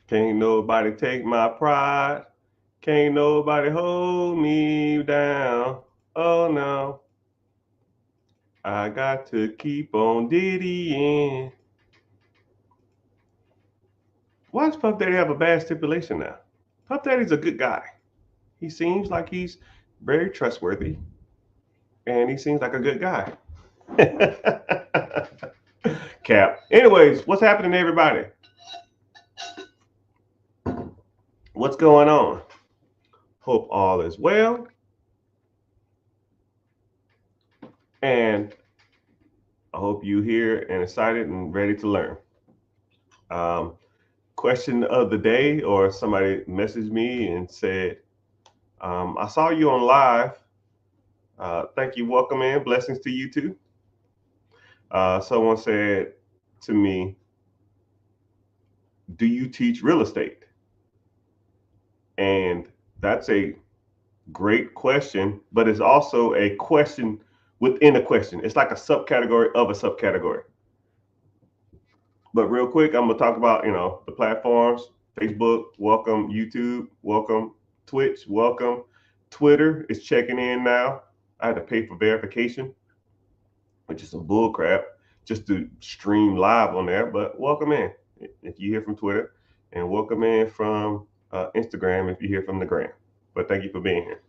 Can't nobody take my pride. Can't nobody hold me down. Oh no, I got to keep on diddying. Why does Puff Daddy have a bad stipulation now? Puff Daddy's a good guy. He seems like he's very trustworthy, and he seems like a good guy. Cap. Anyways, what's happening, everybody? What's going on? Hope all is well. And I hope you here and excited and ready to learn. Um, Question of the day, or somebody messaged me and said, I saw you on live. Thank you. Welcome in. Blessings to you too. Someone said to me, do you teach real estate? And that's a great question, but it's also a question within a question. It's like a subcategory of a subcategory. But real quick, I'm gonna talk about the platforms. Facebook, welcome. YouTube, welcome. Twitch, welcome. Twitter is checking in now. I had to pay for verification, which is some bull crap, just to stream live on there. But welcome in if you hear from Twitter, and welcome in from Instagram if you hear from the gram. But thank you for being here.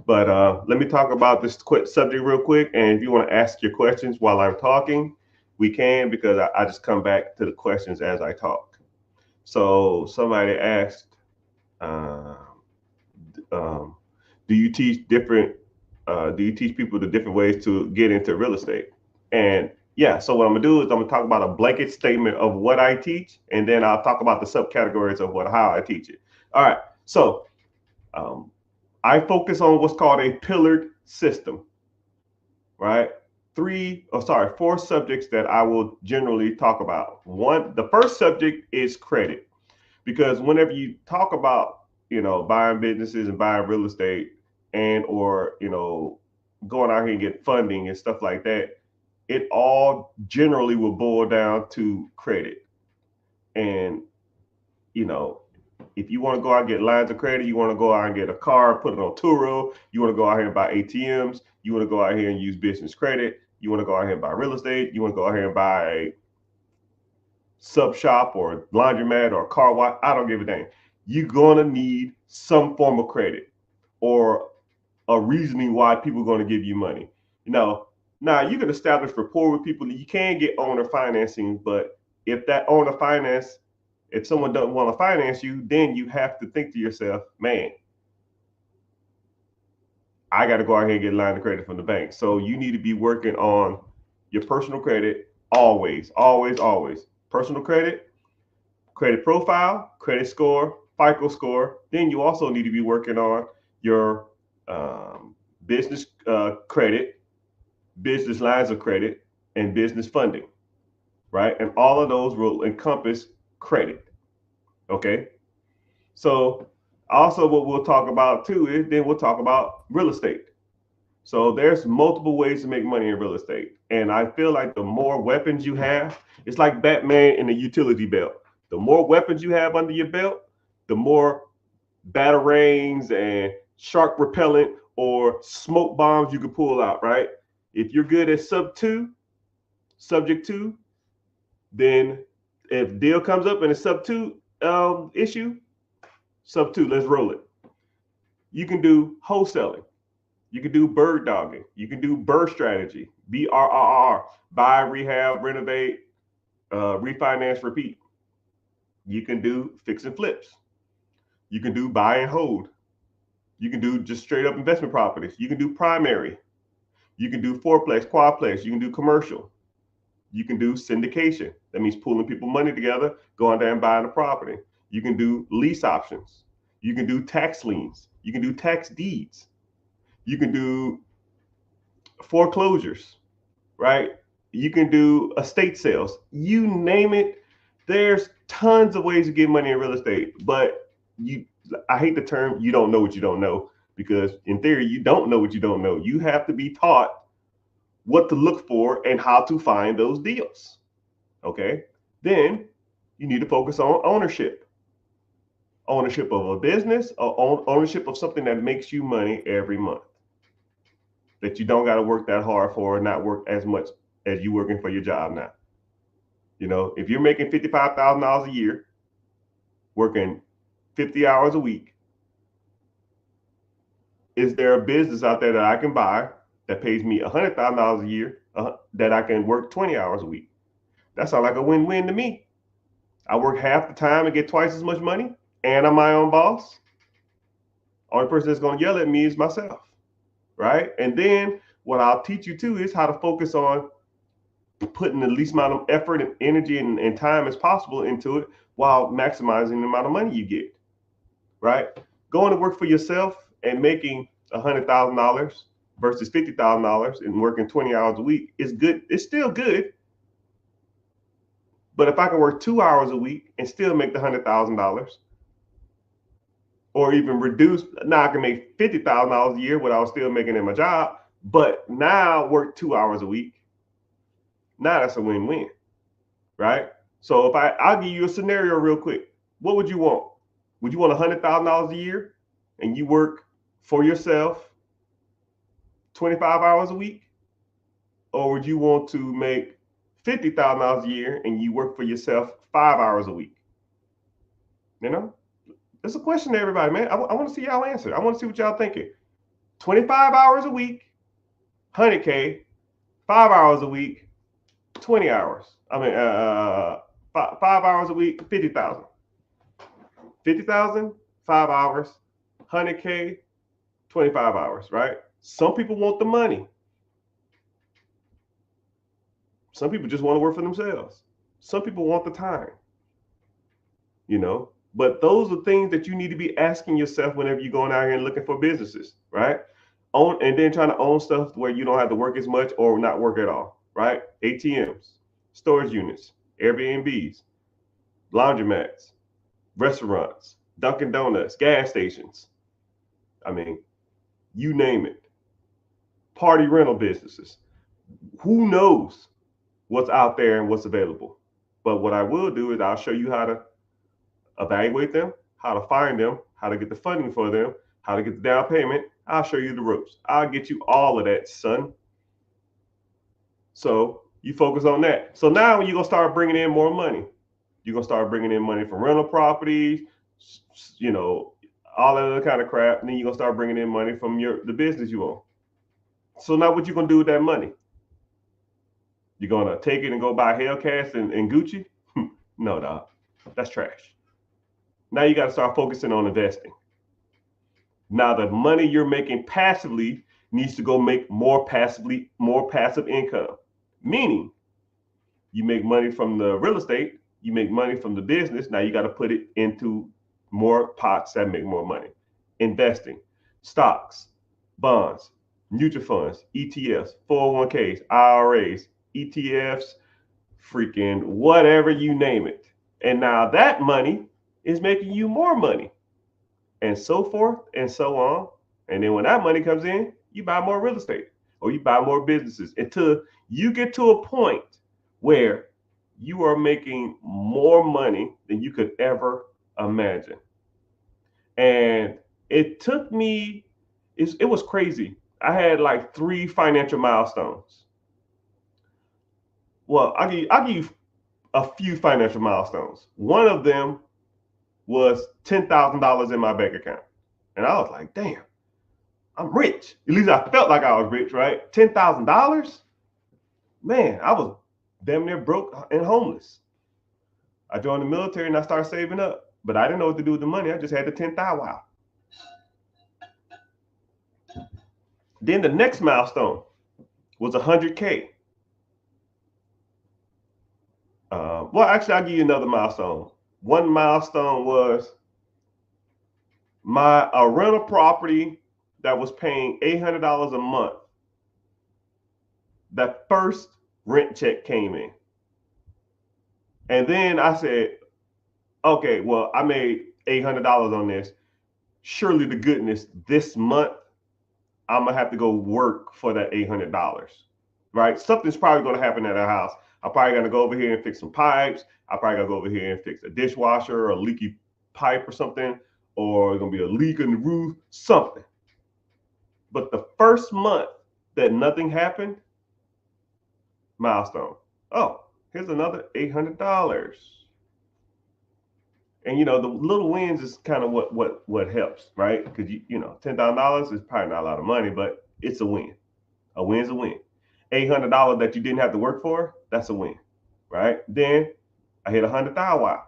But let me talk about this quick subject real quick. And if you want to ask your questions while I'm talking, we can, because I just come back to the questions as I talk. So somebody asked, uh, um, do you teach different? Do you teach people the different ways to get into real estate? And yeah, so what I'm gonna do is I'm gonna talk about a blanket statement of what I teach, and then I'll talk about the subcategories of how I teach it. All right. So um, I focus on what's called a pillared system, right? Four subjects that I will generally talk about. The first subject is credit, because whenever you talk about, buying businesses and buying real estate, and or, going out here and get funding and stuff like that, it all generally will boil down to credit. And, you know, if you want to go out and get lines of credit, you want to go out and get a car, put it on Turo, you want to go out here and buy ATMs, you want to go out here and use business credit, you want to go out here and buy real estate, you want to go out here and buy a sub shop or laundromat or a car wash, I don't give a damn. You're going to need some form of credit or a reasoning why people are going to give you money. Now you can establish rapport with people. You can get owner financing, but if that owner finance, if someone doesn't want to finance you, then you have to think to yourself, man, I got to go out here and get a line of credit from the bank. So you need to be working on your personal credit always, always, always. Personal credit, credit profile, credit score, FICO score. Then you also need to be working on your business credit, business lines of credit, and business funding, right? And all of those will encompass credit. Okay. So also what we'll talk about too is then we'll talk about real estate. So there's multiple ways to make money in real estate. And I feel like the more weapons you have, it's like Batman in the utility belt. The more weapons you have under your belt, the more batarangs and shark repellent or smoke bombs you can pull out, right? If you're good at subject two, then if deal comes up and it's sub two issue, sub two, let's roll it. You can do wholesaling. You can do bird dogging. You can do BRRRR strategy, BRRR, buy, rehab, renovate, refinance, repeat. You can do fix and flips. You can do buy and hold. You can do just straight up investment properties. You can do primary. You can do fourplex, quadplex. You can do commercial. You can do syndication. That means pooling people money together, going there and buying a property. You can do lease options. You can do tax liens. You can do tax deeds. You can do foreclosures, right? You can do estate sales. You name it. There's tons of ways to get money in real estate, but I hate the term you don't know what you don't know, because in theory you don't know what you don't know. You have to be taught what to look for and how to find those deals. Okay? Then you need to focus on ownership. ownership of a business or ownership of something that makes you money every month that you don't got to work that hard for or not work as much as you working for your job now. You know, if you're making $55,000 a year, working 50 hours a week, is there a business out there that I can buy that pays me $100,000 a year that I can work 20 hours a week? That sounds like a win-win to me. I work half the time and get twice as much money, and I'm my own boss. Only person that's going to yell at me is myself, right? And then what I'll teach you too is how to focus on putting the least amount of effort and energy and time as possible into it while maximizing the amount of money you get, right? Going to work for yourself and making $100,000 versus $50,000 and working 20 hours a week is good. It's still good. But if I can work 2 hours a week and still make the $100,000, or even reduce, now I can make $50,000 a year what I was still making in my job, but now work 2 hours a week. Now that's a win-win, right? So I'll give you a scenario real quick. What would you want? Would you want $100,000 a year and you work for yourself 25 hours a week? Or would you want to make $50,000 a year and you work for yourself 5 hours a week? You know, it's a question to everybody, man. I want to see y'all answer. I want to see what y'all thinking. 25 hours a week, 100K, 5 hours a week, 20 hours. I mean, 5 hours a week, 50,000. 50,000, 5 hours, 100K, 25 hours, right? Some people want the money. Some people just want to work for themselves. Some people want the time, you know, but those are things that you need to be asking yourself whenever you're going out here and looking for businesses, right? And then trying to own stuff where you don't have to work as much or not work at all, right? ATMs, storage units, Airbnbs, laundromats, restaurants, Dunkin' Donuts, gas stations. I mean, you name it. Party rental businesses. Who knows what's out there and what's available? But what I will do is I'll show you how to evaluate them, how to find them, how to get the funding for them, how to get the down payment. I'll show you the ropes. I'll get you all of that, son. So you focus on that. So now you're going to start bringing in more money. You're going to start bringing in money from rental properties, you know, all that other kind of crap. And then you're going to start bringing in money from the business you own. So now what you going to do with that money? You're going to take it and go buy Hellcats and Gucci? No, dog. That's trash. Now you got to start focusing on investing. Now the money you're making passively needs to go make more passive income. Meaning you make money from the real estate, you make money from the business. Now you got to put it into more pots that make more money. Investing, stocks, bonds, mutual funds, ETFs, 401ks, IRAs, ETFs, freaking whatever you name it. And now that money is making you more money, and so forth and so on. And then when that money comes in, you buy more real estate or you buy more businesses until you get to a point where you are making more money than you could ever imagine. And it took me, it was crazy. I had like 3 financial milestones. Well, I'll give you a few financial milestones. One of them was $10,000 in my bank account. And I was like, damn, I'm rich. At least I felt like I was rich, right? $10,000? Man, I was damn near broke and homeless. I joined the military and I started saving up, but I didn't know what to do with the money. I just had the 10,000. Wow. Then the next milestone was 100K. Well, actually, I'll give you another milestone. One milestone was a rental property that was paying $800 a month. That first rent check came in. And then I said, okay, well, I made $800 on this. Surely to goodness, this month, I'm going to have to go work for that $800, right? Something's probably going to happen at our house. I'm probably going to go over here and fix some pipes. I'm probably going to go over here and fix a dishwasher or a leaky pipe or something. or it's gonna be a leak in the roof, something. But the first month that nothing happened, milestone. Oh, here's another $800. And the little wins is kind of what helps, right? Because $10,000 is probably not a lot of money, but it's a win. A win's a win. $800 that you didn't have to work for, that's a win, right? Then I hit 100,000. Wow.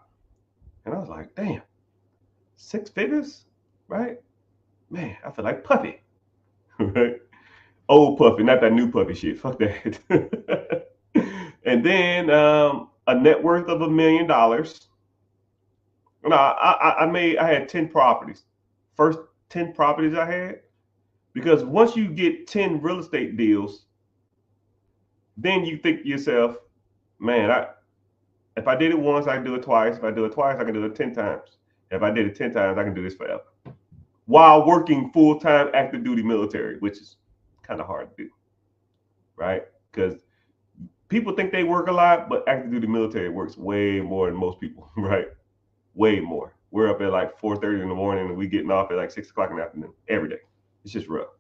And I was like, damn, 6 figures, right? Man, I feel like Puffy, right? Old Puffy, not that new Puffy shit. Fuck that. And then a net worth of $1 million. No, I had 10 properties. First 10 properties I had, because once you get 10 real estate deals, then you think to yourself, man, if I did it once, I can do it twice. If I do it twice, I can do it 10 times. If I did it 10 times, I can do this forever. While working full-time active duty military, which is kind of hard to do, right? Because people think they work a lot, but active duty military works way more than most people, right? Way more. We're up at like 4:30 in the morning and we getting off at like 6 o'clock in the afternoon every day. It's just rough.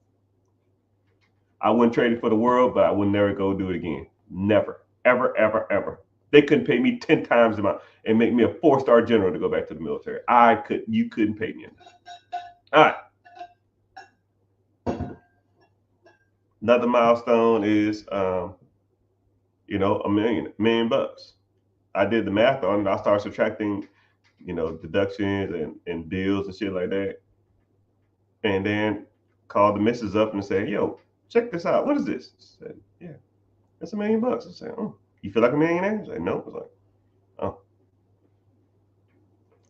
I wouldn't trade it for the world, but I would never go do it again. Never, ever, ever, ever. They couldn't pay me 10 times the amount and make me a 4-star general to go back to the military. You couldn't pay me enough. All right. Another milestone is, $1 million bucks. I did the math on it. I started subtracting, deductions and bills and shit like that. And then called the missus up and said, yo, check this out. What is this? I said, yeah, that's $1 million bucks. I said, oh, you feel like a millionaire? I said, no. I was like, oh,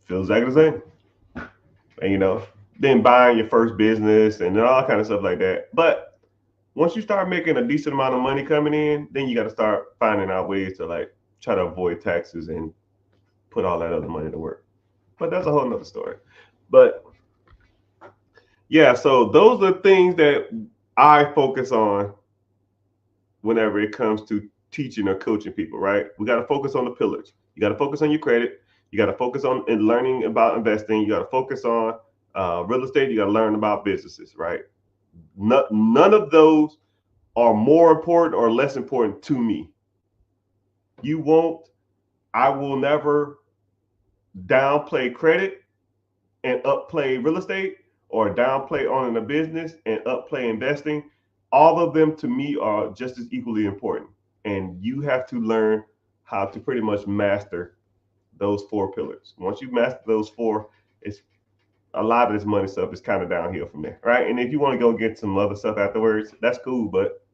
feels exactly the same. And then buying your first business and all kind of stuff like that. But once you start making a decent amount of money coming in, then you got to start finding out ways to like try to avoid taxes and put all that other money to work. But that's a whole nother story. But yeah, so those are things that I focus on whenever it comes to teaching or coaching people, right? We got to focus on the pillars. You got to focus on your credit. You got to focus on learning about investing. You got to focus on real estate. You got to learn about businesses, right? None of those are more important or less important to me. I will never downplay credit and upplay real estate, or downplay owning a business and upplay investing. All of them to me are just as equally important. And you have to learn how to pretty much master those 4 pillars. Once you master those 4, it's a lot of this money stuff is kind of downhill from there, right? And if you want to go get some other stuff afterwards, that's cool, but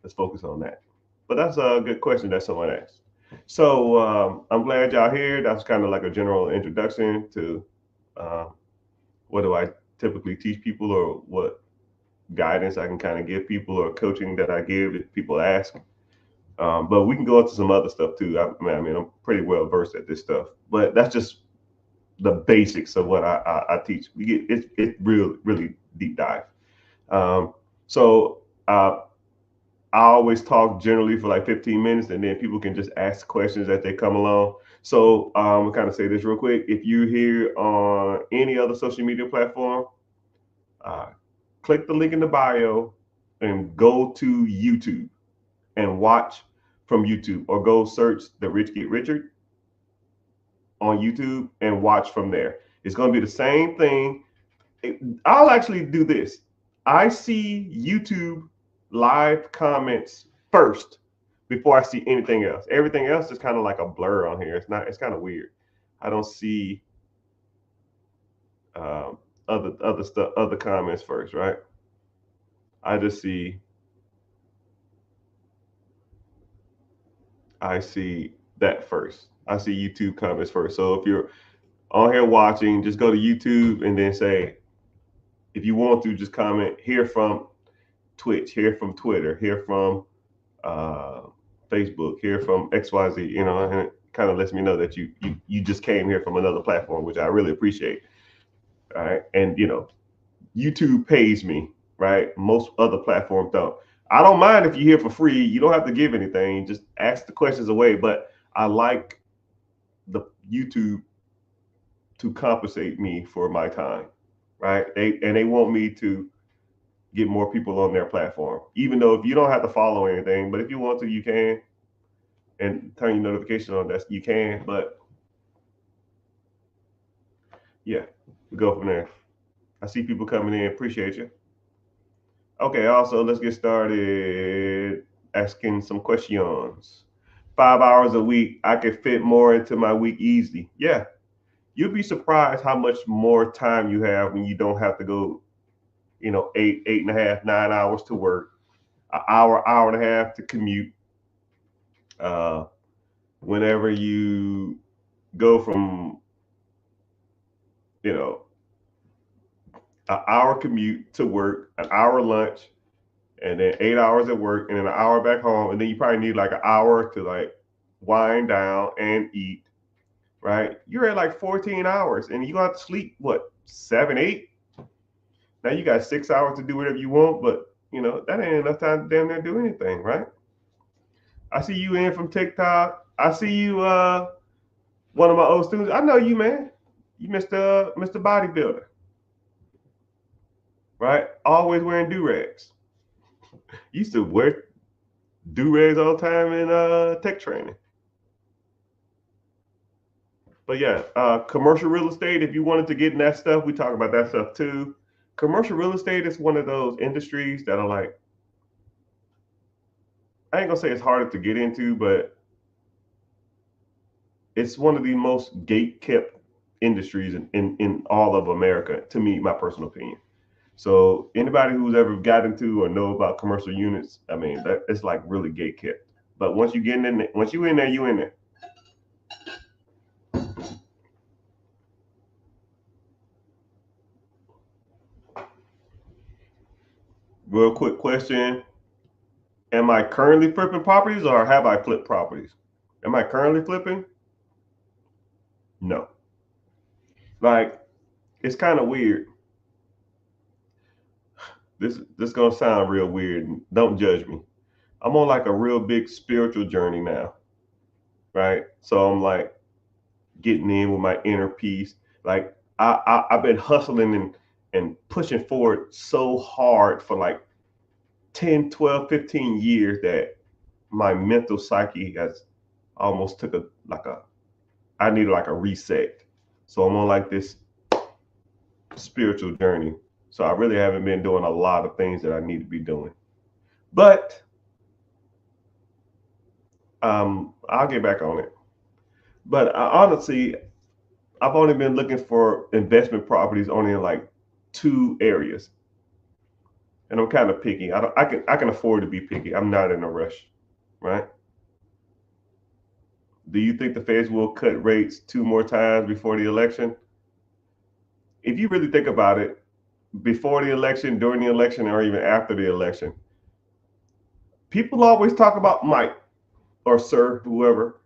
let's focus on that. But that's a good question that someone asked. So I'm glad y'all here. That was kind of like a general introduction to what do I typically teach people, or what guidance I can kind of give people, or coaching that I give if people ask. But we can go into some other stuff too. I mean, I'm pretty well versed at this stuff, but that's just the basics of what I teach. We get it's really deep dive. So I always talk generally for like 15 minutes, and then people can just ask questions as they come along. So I'll kind of say this real quick. If you're here on any other social media platform, click the link in the bio and go to YouTube and watch from YouTube, or go search The Rich Get Richard on YouTube and watch from there. It's going to be the same thing. I'll actually do this. I see YouTube live comments first before I see anything else. Everything else is kind of like a blur on here. It's kind of weird. I don't see other stuff, other comments first, right? I see that first. I see YouTube comments first. So if you're on here watching, just go to YouTube and then say, if you want to, just comment, hear from Twitch, hear from Twitter, hear from Facebook, hear from XYZ, and it kind of lets me know that you just came here from another platform, which I really appreciate. All right. And YouTube pays me, right? Most other platforms don't. I don't mind if you're here for free. You don't have to give anything. Just ask the questions away. But I like the YouTube to compensate me for my time, right? They want me to get more people on their platform, even though if you don't have to follow anything, but if you want to, you can, and turn your notification on. That you can, but yeah, we go from there. I see people coming in. Appreciate you. Okay, also let's get started asking some questions. 5 hours a week, I could fit more into my week easily. Yeah, you'll be surprised how much more time you have when you don't have to go, 8.5, 9 hours to work, an hour and a half to commute. Uh, Whenever you go from, you know, an hour commute to work, an hour lunch, and then 8 hours at work, and then an hour back home, and then you probably need like an hour to like wind down and eat, right? You're at like 14 hours, and you got to sleep what, 7, 8? Now you got 6 hours to do whatever you want, but that ain't enough time to damn near do anything, right? I see you in from TikTok. I see you, one of my old students. I know you, man. You Mr. Bodybuilder, right? Always wearing do rags. Used to wear do rags all the time in tech training. But yeah, commercial real estate. If you wanted to get in that stuff, we talk about that stuff too. Commercial real estate is one of those industries that are like, I ain't gonna say it's harder to get into, but it's one of the most gate kept industries in all of America, to me, my personal opinion. So anybody who's ever got into or know about commercial units, I mean, it's like really gate kept. But once you get in there, once you in there, you in there. Real quick question. Am I currently flipping properties or have I flipped properties? Am I currently flipping? No. Like, it's kind of weird. This gonna sound real weird. Don't judge me. I'm on like a real big spiritual journey now, right? So I'm like getting in with my inner peace. Like I've been hustling and pushing forward so hard for like 10, 12, 15 years that my mental psyche has almost took I needed like a reset. So I'm on like this spiritual journey. So I really haven't been doing a lot of things that I need to be doing. But I'll get back on it. But honestly, I've only been looking for investment properties only in like 2 areas, and I'm kind of picky. I can afford to be picky. I'm not in a rush, right? Do you think the Feds will cut rates 2 more times before the election? If you really think about it, before the election, during the election, or even after the election, people always talk about Mike or Sir, whoever.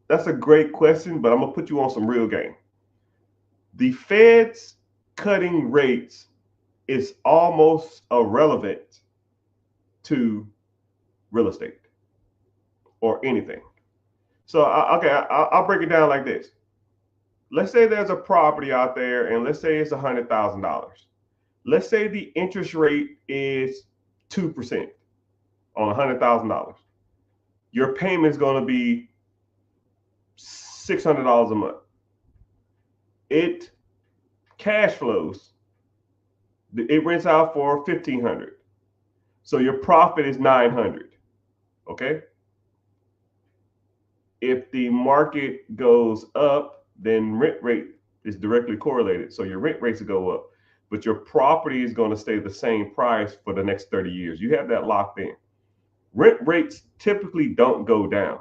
That's a great question, but I'm gonna put you on some real game. The Feds cutting rates is almost irrelevant to real estate or anything. So, okay, I'll break it down like this. Let's say there's a property out there, and let's say it's $100,000. Let's say the interest rate is 2% on $100,000. Your payment is going to be $600 a month. It cash flows. It rents out for $1,500. So your profit is $900. Okay. If the market goes up, then rent rate is directly correlated. So your rent rates go up, but your property is going to stay the same price for the next 30 years. You have that locked in. Rent rates typically don't go down.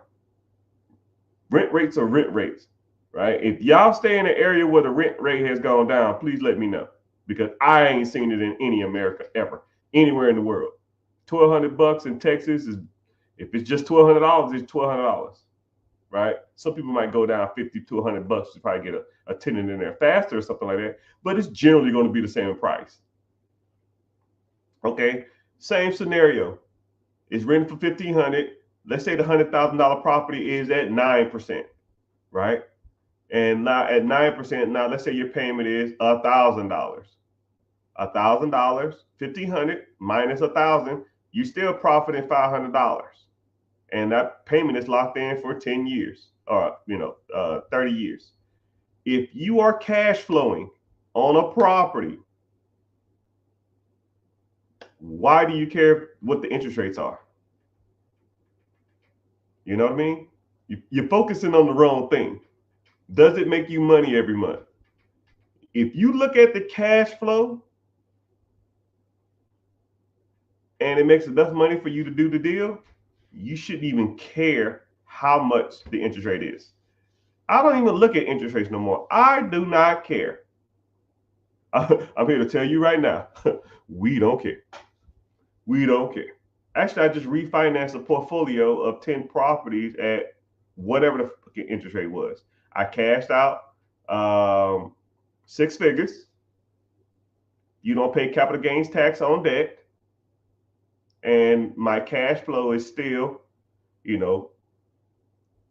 Rent rates are rent rates, right? If y'all stay in an area where the rent rate has gone down, please let me know, because I ain't seen it in any America ever, anywhere in the world. $1,200 in Texas is, if it's just $1,200, it's $1,200. Right? Some people might go down $50 to $100 to probably get a tenant in there faster or something like that, but it's generally going to be the same price. Okay, same scenario. It's rented for $1,500. Let's say the $100,000 property is at 9%, right? And now at 9%, now let's say your payment is $1,000. $1,000, 1,500 minus 1,000, you still profiting $500. And that payment is locked in for 10 years or 30 years. If you are cash flowing on a property, why do you care what the interest rates are? You know what I mean? You're focusing on the wrong thing. Does it make you money every month? If you look at the cash flow and it makes enough money for you to do the deal, you shouldn't even care how much the interest rate is. I don't even look at interest rates no more. I do not care. I'm here to tell you right now, we don't care. We don't care. Actually, I just refinanced a portfolio of 10 properties at whatever the interest rate was. I cashed out 6 figures. You don't pay capital gains tax on debt. And my cash flow is still, 20,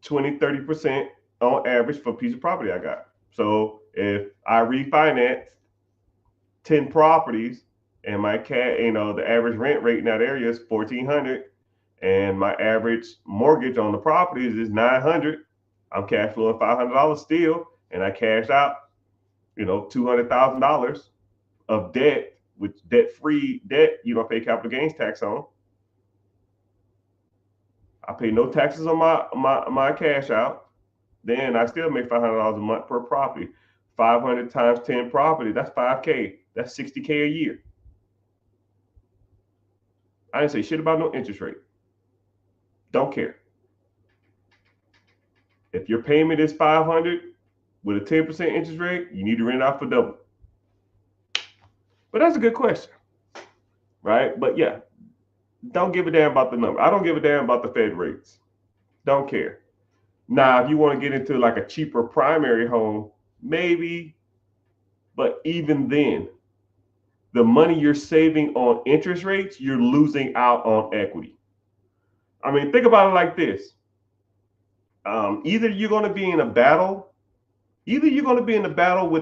30% on average for a piece of property I got. So if I refinance 10 properties and my the average rent rate in that area is $1,400 and my average mortgage on the properties is $900, I'm cash flowing $500 still, and I cashed out, $200,000 of debt, which debt-free debt you don't pay capital gains tax on. I pay no taxes on my cash out. Then I still make $500 a month per property. 500 times 10 property, that's $5K. That's $60K a year. I didn't say shit about no interest rate. Don't care. If your payment is $500 with a 10% interest rate, you need to rent out for double. But that's a good question, right? But yeah, don't give a damn about the number. I don't give a damn about the Fed rates. Don't care. Now, if you want to get into like a cheaper primary home, maybe, but even then, the money you're saving on interest rates, you're losing out on equity. I mean, think about it like this. Either you're going to be in a battle, with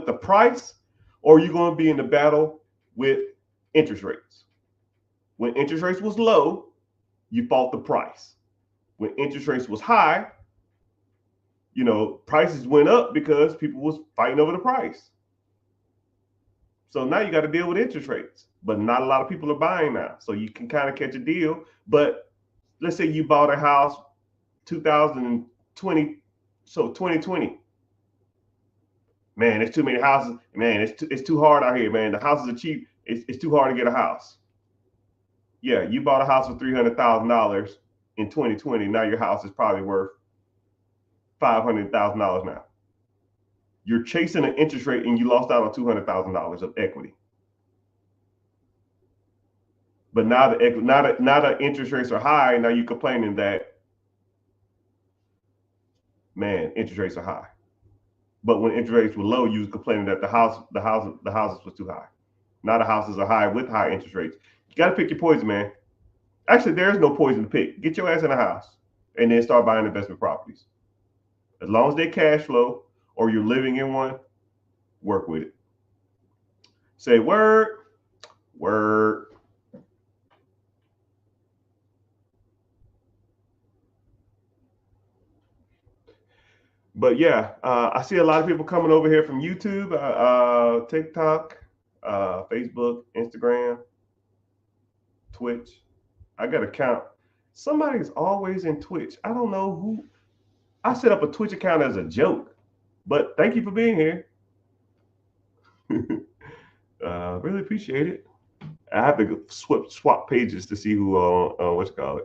the price, or you're going to be in the battle with interest rates. When interest rates was low, you fought the price. When interest rates was high, prices went up because people was fighting over the price. So now you got to deal with interest rates, but not a lot of people are buying now. So you can kind of catch a deal. But let's say you bought a house 2020, so 2020. Man, there's too many houses. Man, it's too hard out here, man. The houses are cheap. It's too hard to get a house. Yeah, you bought a house for $300,000 in 2020. Now your house is probably worth $500,000 now. You're chasing an interest rate and you lost out on $200,000 of equity. But now the interest rates are high. Now you're complaining that, man, interest rates are high. But when interest rates were low, you was complaining that the houses was too high. Now the houses are high with high interest rates. You got to pick your poison, man. Actually, there is no poison to pick. Get your ass in a house and then start buying investment properties. As long as they cash flow or you're living in one, work with it. Say word. But yeah, I see a lot of people coming over here from YouTube, TikTok, Facebook, Instagram, Twitch. I got to count. Somebody's always in Twitch. I don't know who. I set up a Twitch account as a joke, but thank you for being here. Really appreciate it. I have to swap pages to see who, what's it called?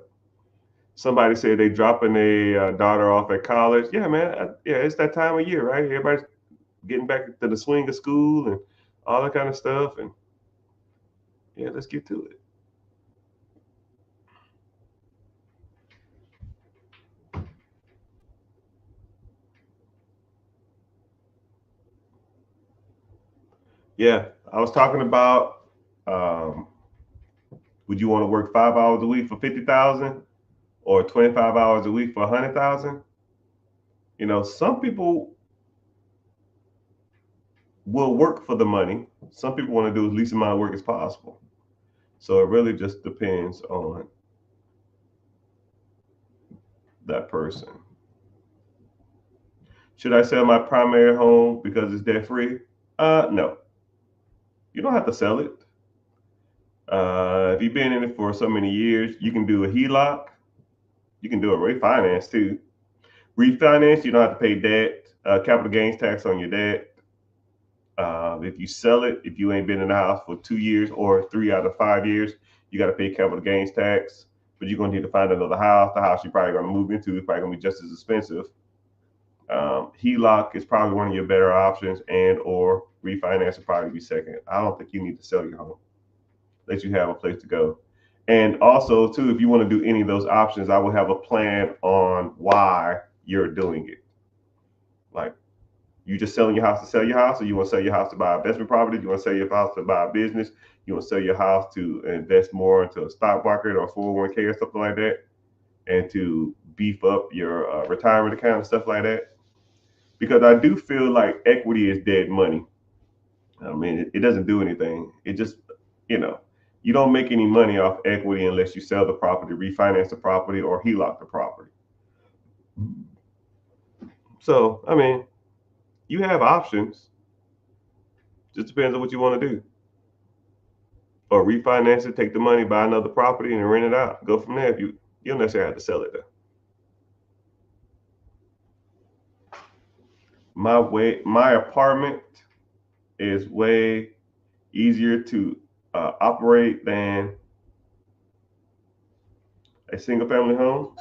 Somebody said they dropping a daughter off at college. Yeah, man. Yeah, it's that time of year, right? Everybody's getting back to the swing of school and all that kind of stuff. And yeah, let's get to it. Yeah, I was talking about, would you want to work 5 hours a week for 50,000 or 25 hours a week for 100,000? Some people will work for the money. Some people want to do as least amount of work as possible. So it really just depends on that person. Should I sell my primary home because it's debt free? No. You don't have to sell it. If you've been in it for so many years, you can do a HELOC. You can do a refinance too. Refinance, you don't have to pay debt, capital gains tax on your debt. If you sell it, if you ain't been in the house for 2 years or 3 out of 5 years, you got to pay capital gains tax. But you're going to need to find another house. The house you're probably going to move into is probably going to be just as expensive. HELOC is probably one of your better options, and or refinance will probably be second. I don't think you need to sell your home. Let you have a place to go. And also, too, if you want to do any of those options, I will have a plan on why you're doing it. Like, you just selling your house to sell your house, or you want to sell your house to buy investment property? You want to sell your house to buy a business? You want to sell your house to invest more into a stock market or 401k or something like that, and to beef up your retirement account and stuff like that? Because I do feel like equity is dead money. I mean, it doesn't do anything. It just, you don't make any money off equity unless you sell the property, refinance the property, or HELOC the property. So, I mean, you have options. Just depends on what you want to do. Or refinance it, take the money, buy another property, and rent it out. Go from there. You don't necessarily have to sell it though. My apartment is way easier to operate than a single family home.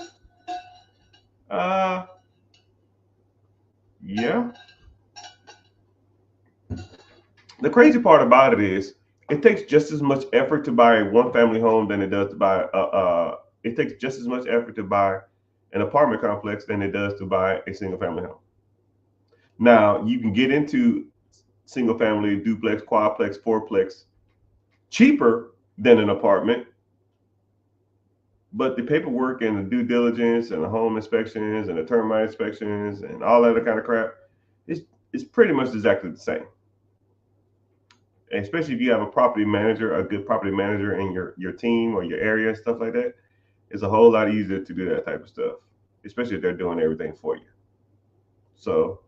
Yeah. The crazy part about it is it takes just as much effort to buy a one family home than it does to buy it takes just as much effort to buy an apartment complex than it does to buy a single family home. Now you can get into single family, duplex, quadplex, fourplex cheaper than an apartment, but the paperwork and the due diligence and the home inspections and the termite inspections and all that kind of crap is pretty much exactly the same. And especially if you have a property manager, a good property manager in your team or your area and stuff like that, it's a whole lot easier to do that type of stuff, especially if they're doing everything for you. So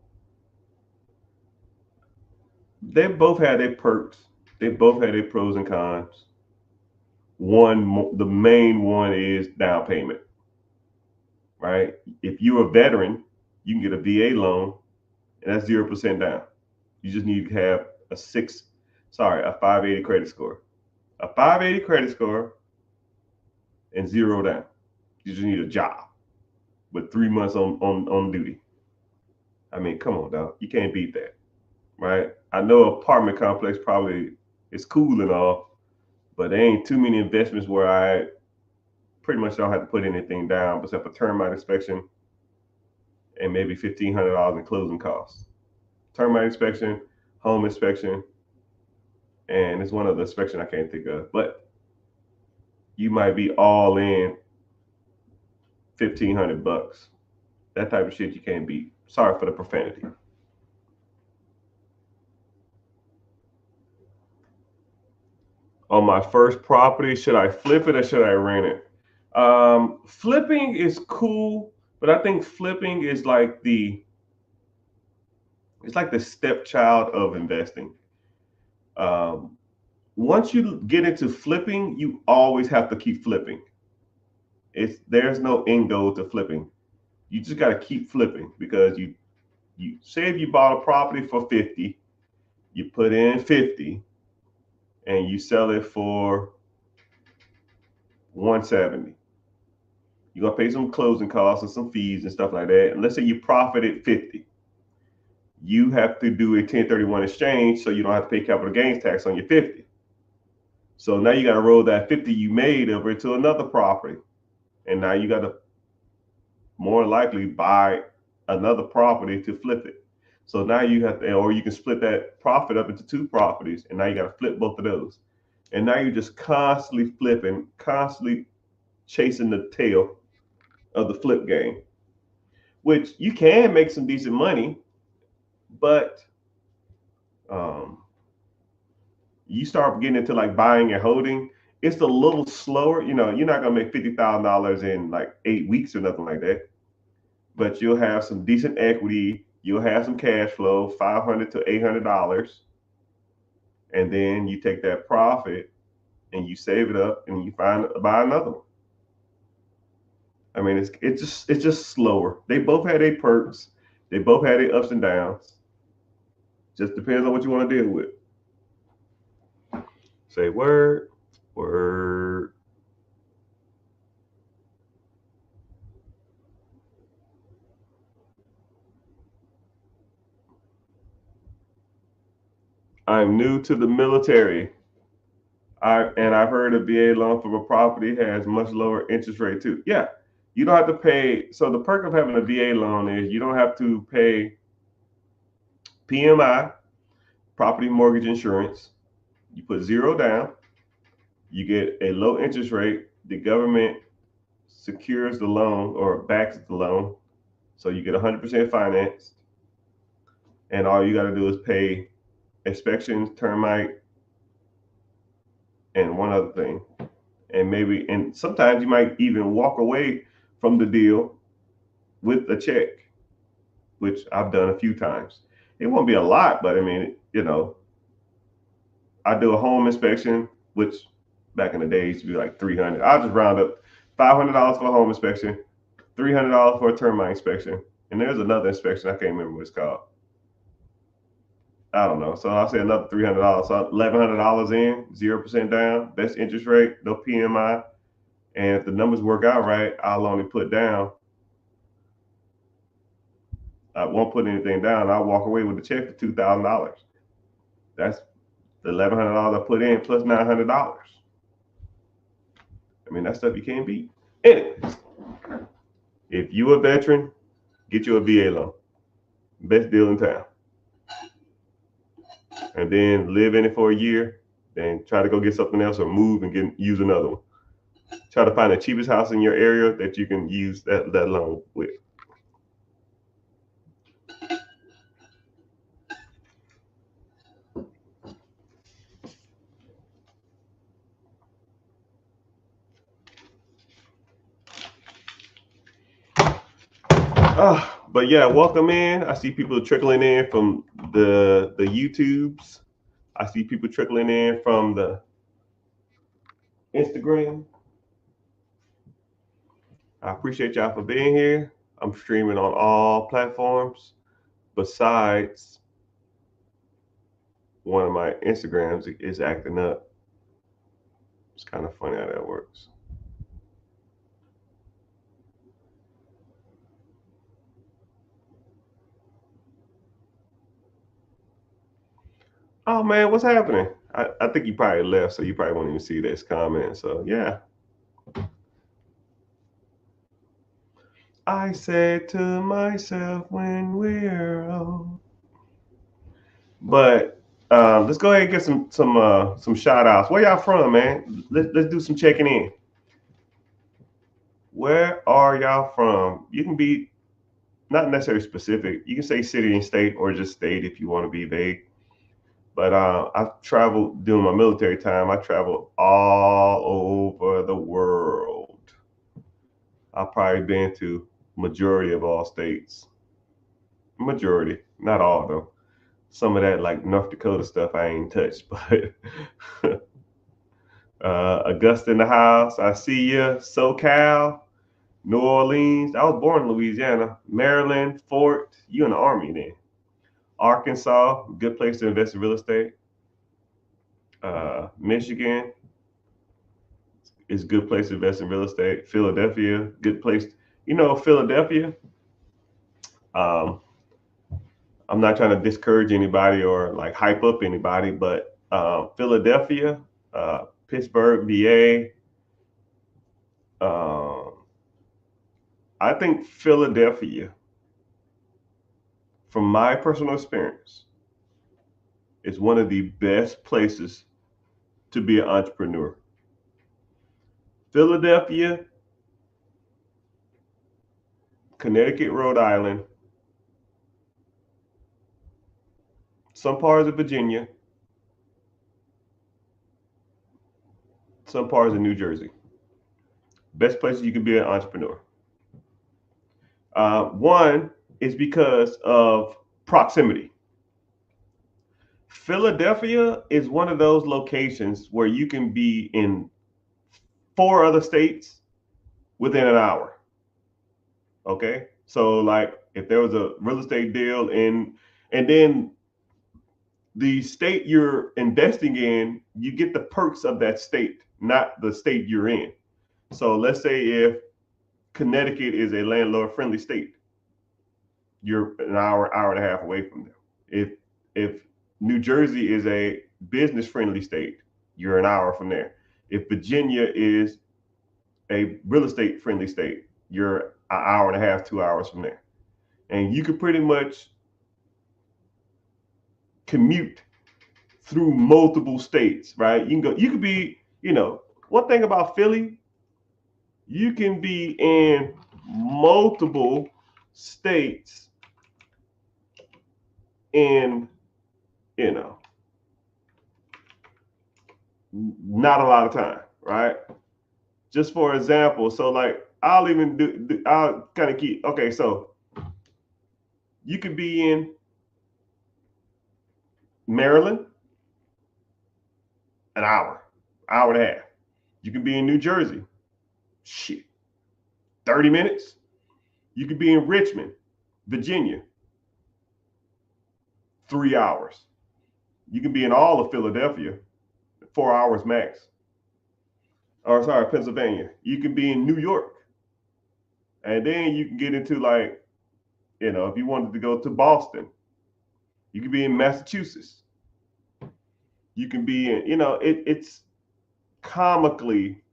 they both had their perks. They both had their pros and cons. The main one is down payment, right? If you're a veteran, you can get a VA loan, and that's 0% down. You just need to have a 580 credit score. A 580 credit score and 0 down. You just need a job with 3 months on duty. I mean, come on, dog. You can't beat that, right? I know apartment complex probably is cool and all, but there ain't too many investments where I pretty much don't have to put anything down except for termite inspection and maybe $1,500 in closing costs. Termite inspection, home inspection, and it's one other inspection I can't think of. But you might be all in $1,500. That type of shit you can't beat. Sorry for the profanity. On my first property, should I flip it or should I rent it? Flipping is cool, but I think flipping is like the stepchild of investing. Once you get into flipping, you always have to keep flipping. There's no end goal to flipping. You just got to keep flipping because you say if you bought a property for 50, you put in 50, and you sell it for 170. You're gonna pay some closing costs and some fees and stuff like that. And let's say you profited 50. You have to do a 1031 exchange so you don't have to pay capital gains tax on your 50. So now you got to roll that 50 you made over to another property. And now you got to more likely buy another property to flip it. So now you have to, or you can split that profit up into 2 properties, and now you got to flip both of those. And now you're just constantly flipping, constantly chasing the tail of the flip game, which you can make some decent money, but You start getting into like buying and holding, it's a little slower. You know, you're not gonna make $50,000 in like 8 weeks or nothing like that, but you'll have some decent equity. You'll have some cash flow, $500 to $800, and then you take that profit and you save it up and you buy another one. I mean, it's just slower. They both had their perks. They both had their ups and downs. Just depends on what you want to deal with. Say word, word. I'm new to the military. I've heard a VA loan from a property has much lower interest rate too. Yeah, you don't have to pay. So the perk of having a VA loan is you don't have to pay PMI, property mortgage insurance. You put zero down. You get a low interest rate. The government secures the loan or backs the loan, so you get 100% financed. And all you got to do is pay inspections, termite, and one other thing. And sometimes you might even walk away from the deal with a check, which I've done a few times. It won't be a lot, but I mean, I do a home inspection, which back in the day used to be like 300. I'll just round up $500 for a home inspection, $300 for a termite inspection, and there's another inspection I can't remember what it's called. I don't know. So I'll say another $300. So $1,100 in, 0% down, best interest rate, no PMI. And if the numbers work out right, I'll only put down. I won't put anything down. I'll walk away with a check for $2,000. That's the $1,100 I put in plus $900. I mean, that stuff you can't beat. Anyways, if you a veteran, get you a VA loan. Best deal in town. And then live in it for a year, then try to go get something else or move and use another one. Try to find the cheapest house in your area that you can use that loan with. But yeah, welcome in. I see people trickling in from the YouTubes. I see people trickling in from the Instagram. I appreciate y'all for being here. I'm streaming on all platforms besides one of my Instagrams is acting up. It's kind of funny how that works. Oh man, what's happening? I think you probably left, so you probably won't even see this comment. So yeah. I said to myself when we're old. But let's go ahead and get some shout outs. Where y'all from, man? Let's do some checking in. Where are y'all from? You can be not necessarily specific. You can say city and state or just state if you want to be vague. But I've traveled during my military time. I traveled all over the world. I've probably been to majority of all states. Majority, not all though. Some of that like North Dakota stuff I ain't touched, but Augusta in the house. I see you. SoCal, New Orleans. I was born in Louisiana. Maryland, Fort. You in the Army then. Arkansas, good place to invest in real estate. Michigan is a good place to invest in real estate. Philadelphia, good place. Philadelphia. Um, I'm not trying to discourage anybody or like hype up anybody, but Philadelphia, Pittsburgh, VA. I think Philadelphia, from my personal experience, is one of the best places to be an entrepreneur. Philadelphia, Connecticut, Rhode Island, some parts of Virginia, some parts of New Jersey. Best places you can be an entrepreneur. One is because of proximity. Philadelphia is one of those locations where you can be in 4 other states within an hour. Okay. So like if there was a real estate deal and then the state you're investing in, you get the perks of that state, not the state you're in. So let's say if Connecticut is a landlord friendly state, you're an hour and a half away from them. If New Jersey is a business friendly state, you're an hour from there. If Virginia is a real estate friendly state, you're an hour and a half, 2 hours from there. And you could pretty much commute through multiple states, right? You could be, one thing about Philly, you can be in multiple states in, not a lot of time, right? Just for example, so like I'll kind of keep, okay, so you could be in Maryland, an hour and a half. You can be in New Jersey, 30 minutes. You could be in Richmond, Virginia, 3 hours. You can be in all of Philadelphia, 4 hours max. Or sorry, Pennsylvania. You can be in New York. And then you can get into like, if you wanted to go to Boston, you could be in Massachusetts. You can be in, it's comically,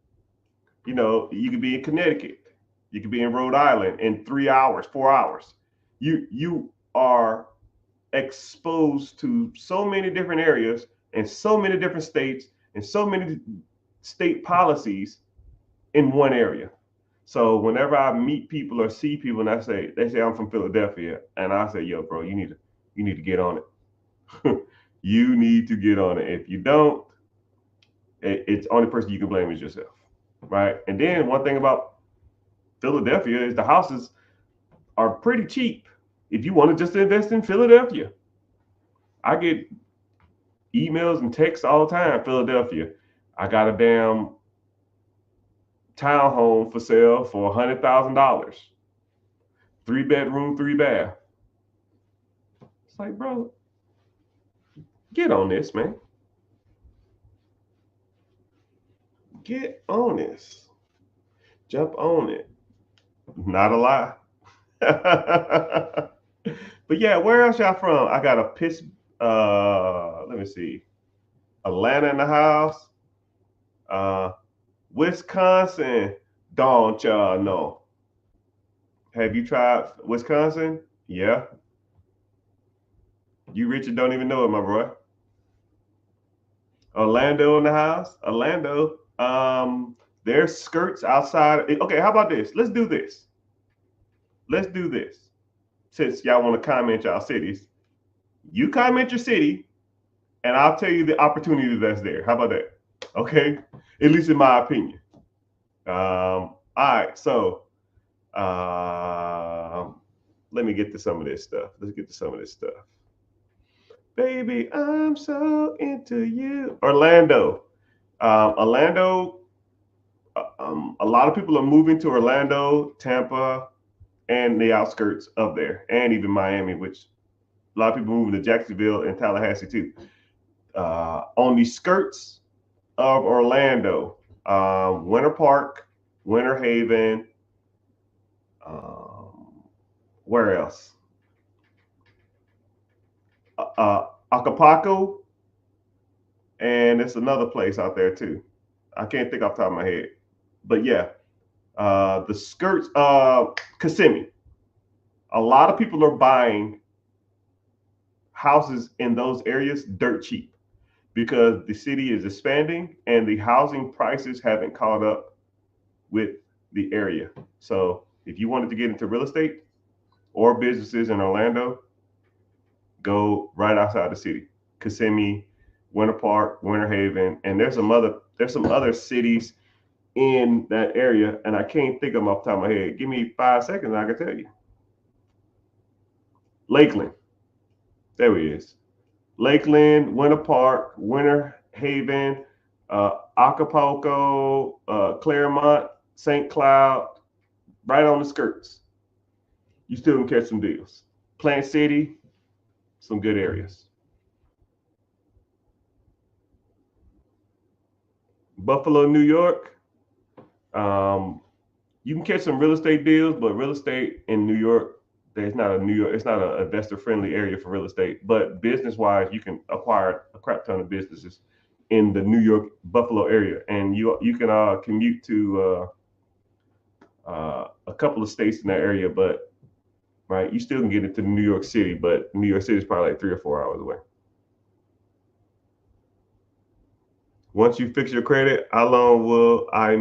you could be in Connecticut. You could be in Rhode Island in 3 hours, 4 hours. You are exposed to so many different areas and so many different states and so many state policies in one area. So whenever I meet people or see people and they say I'm from Philadelphia, and I say, yo, bro, you need to get on it. You need to get on it. If you don't, it's the only person you can blame is yourself, right? And then one thing about Philadelphia is the houses are pretty cheap if you want to just invest in Philadelphia. I get emails and texts all the time. Philadelphia, I got a damn townhome for sale for $100,000, 3-bedroom, 3-bath. It's like, bro, get on this, man. Get on this. Jump on it. Not a lie. But yeah, where else y'all from? I got let me see. Atlanta in the house. Wisconsin. Don't y'all know? Have you tried Wisconsin? Yeah. You Richard don't even know it, my boy. Orlando in the house. Orlando. There's skirts outside. Okay, how about this? Let's do this. Since y'all want to comment y'all cities, you comment your city, and I'll tell you the opportunity that's there. How about that? Okay, at least in my opinion. All right, so let me get to some of this stuff. Let's get to some of this stuff. Baby, I'm so into you. Orlando. Orlando, a lot of people are moving to Orlando, Tampa, and the outskirts of there, and even Miami, which a lot of people moving to Jacksonville and Tallahassee too. On the skirts of Orlando, Winter Park, Winter Haven, where else? Acapulco, and it's another place out there too. I can't think off the top of my head, but yeah, the skirts of Kissimmee. A lot of people are buying houses in those areas dirt cheap because the city is expanding and the housing prices haven't caught up with the area. So if you wanted to get into real estate or businesses in Orlando, go right outside the city. Kissimmee, Winter Park, Winter Haven, and there's some other cities in that area, and I can't think of them off the top of my head. Give me 5 seconds, and I can tell you. Lakeland, there he is. Lakeland, Winter Park, Winter Haven, Acapulco, Claremont, St. Cloud, right on the skirts. You still can catch some deals. Plant City, some good areas. Buffalo, New York, you can catch some real estate deals, but real estate in New York, it's not an investor friendly area for real estate. But business wise, you can acquire a crap ton of businesses in the New York Buffalo area, and you can commute to a couple of states in that area, but right, you still can get into New York City, but New York City is probably like 3 or 4 hours away. Once you fix your credit, how long will I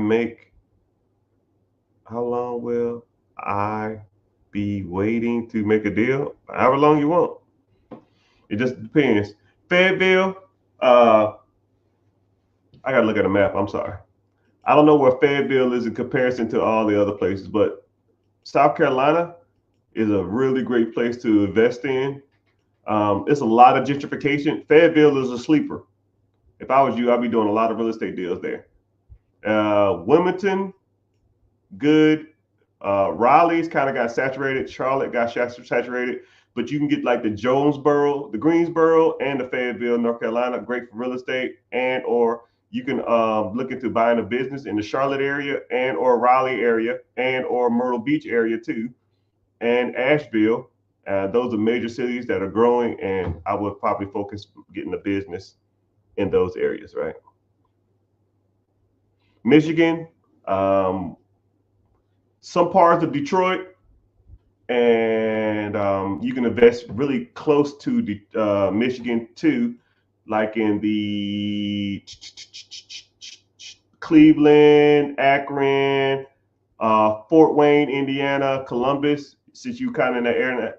be waiting to make a deal? However long you want. It just depends. Fayetteville, I gotta look at a map. I'm sorry. I don't know where Fayetteville is in comparison to all the other places, but South Carolina is a really great place to invest in. It's a lot of gentrification. Fayetteville is a sleeper. If I was you, I'd be doing a lot of real estate deals there. Wilmington, good. Raleigh's kind of got saturated. Charlotte got saturated, but you can get like the Jonesboro, the Greensboro, and the Fayetteville, North Carolina, great for real estate, and or you can look into buying a business in the Charlotte area and or Raleigh area and or Myrtle Beach area too, and Asheville. Those are major cities that are growing, and I would probably focus getting a business in those areas, right? Michigan, some parts of Detroit, and you can invest really close to the Michigan too, like in the Cleveland, Akron, Fort Wayne, Indiana, Columbus. Since you kind of in the area,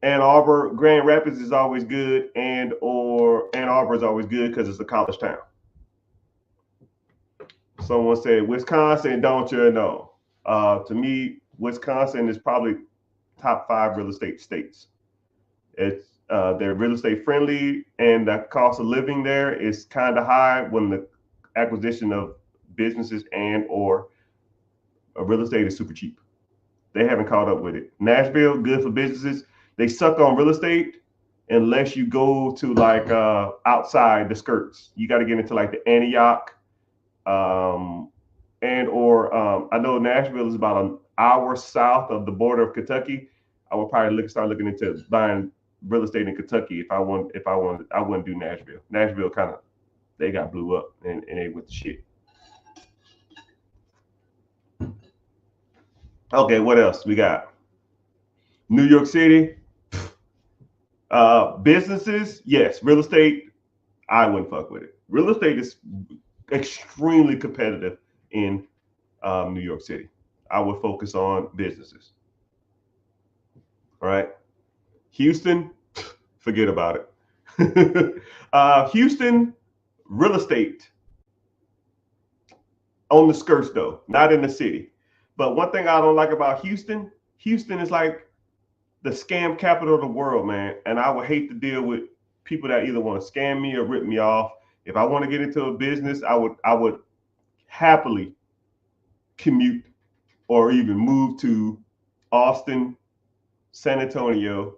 Ann Arbor, Grand Rapids is always good, and or Ann Arbor is always good because it's a college town. Someone said Wisconsin, don't you know? To me, Wisconsin is probably top 5 real estate states. They're real estate friendly, and the cost of living there is kind of high when the acquisition of businesses and or real estate is super cheap. They haven't caught up with it. Nashville, good for businesses. They suck on real estate unless you go to like outside the skirts. You got to get into like the Antioch, and or I know Nashville is about an hour south of the border of Kentucky. I would probably start looking into buying real estate in Kentucky if I wanted. I wouldn't do Nashville. Nashville kind of they got blew up and they went to shit. Okay, what else we got? New York City. Businesses, yes. Real estate, I wouldn't fuck with it. Real estate is extremely competitive in New York City. I would focus on businesses. All right. Houston, forget about it. Houston, real estate on the skirts though, not in the city. But one thing I don't like about Houston, Houston is like the scam capital of the world, man. And I would hate to deal with people that either want to scam me or rip me off. If I want to get into a business, I would happily commute or even move to Austin, San Antonio,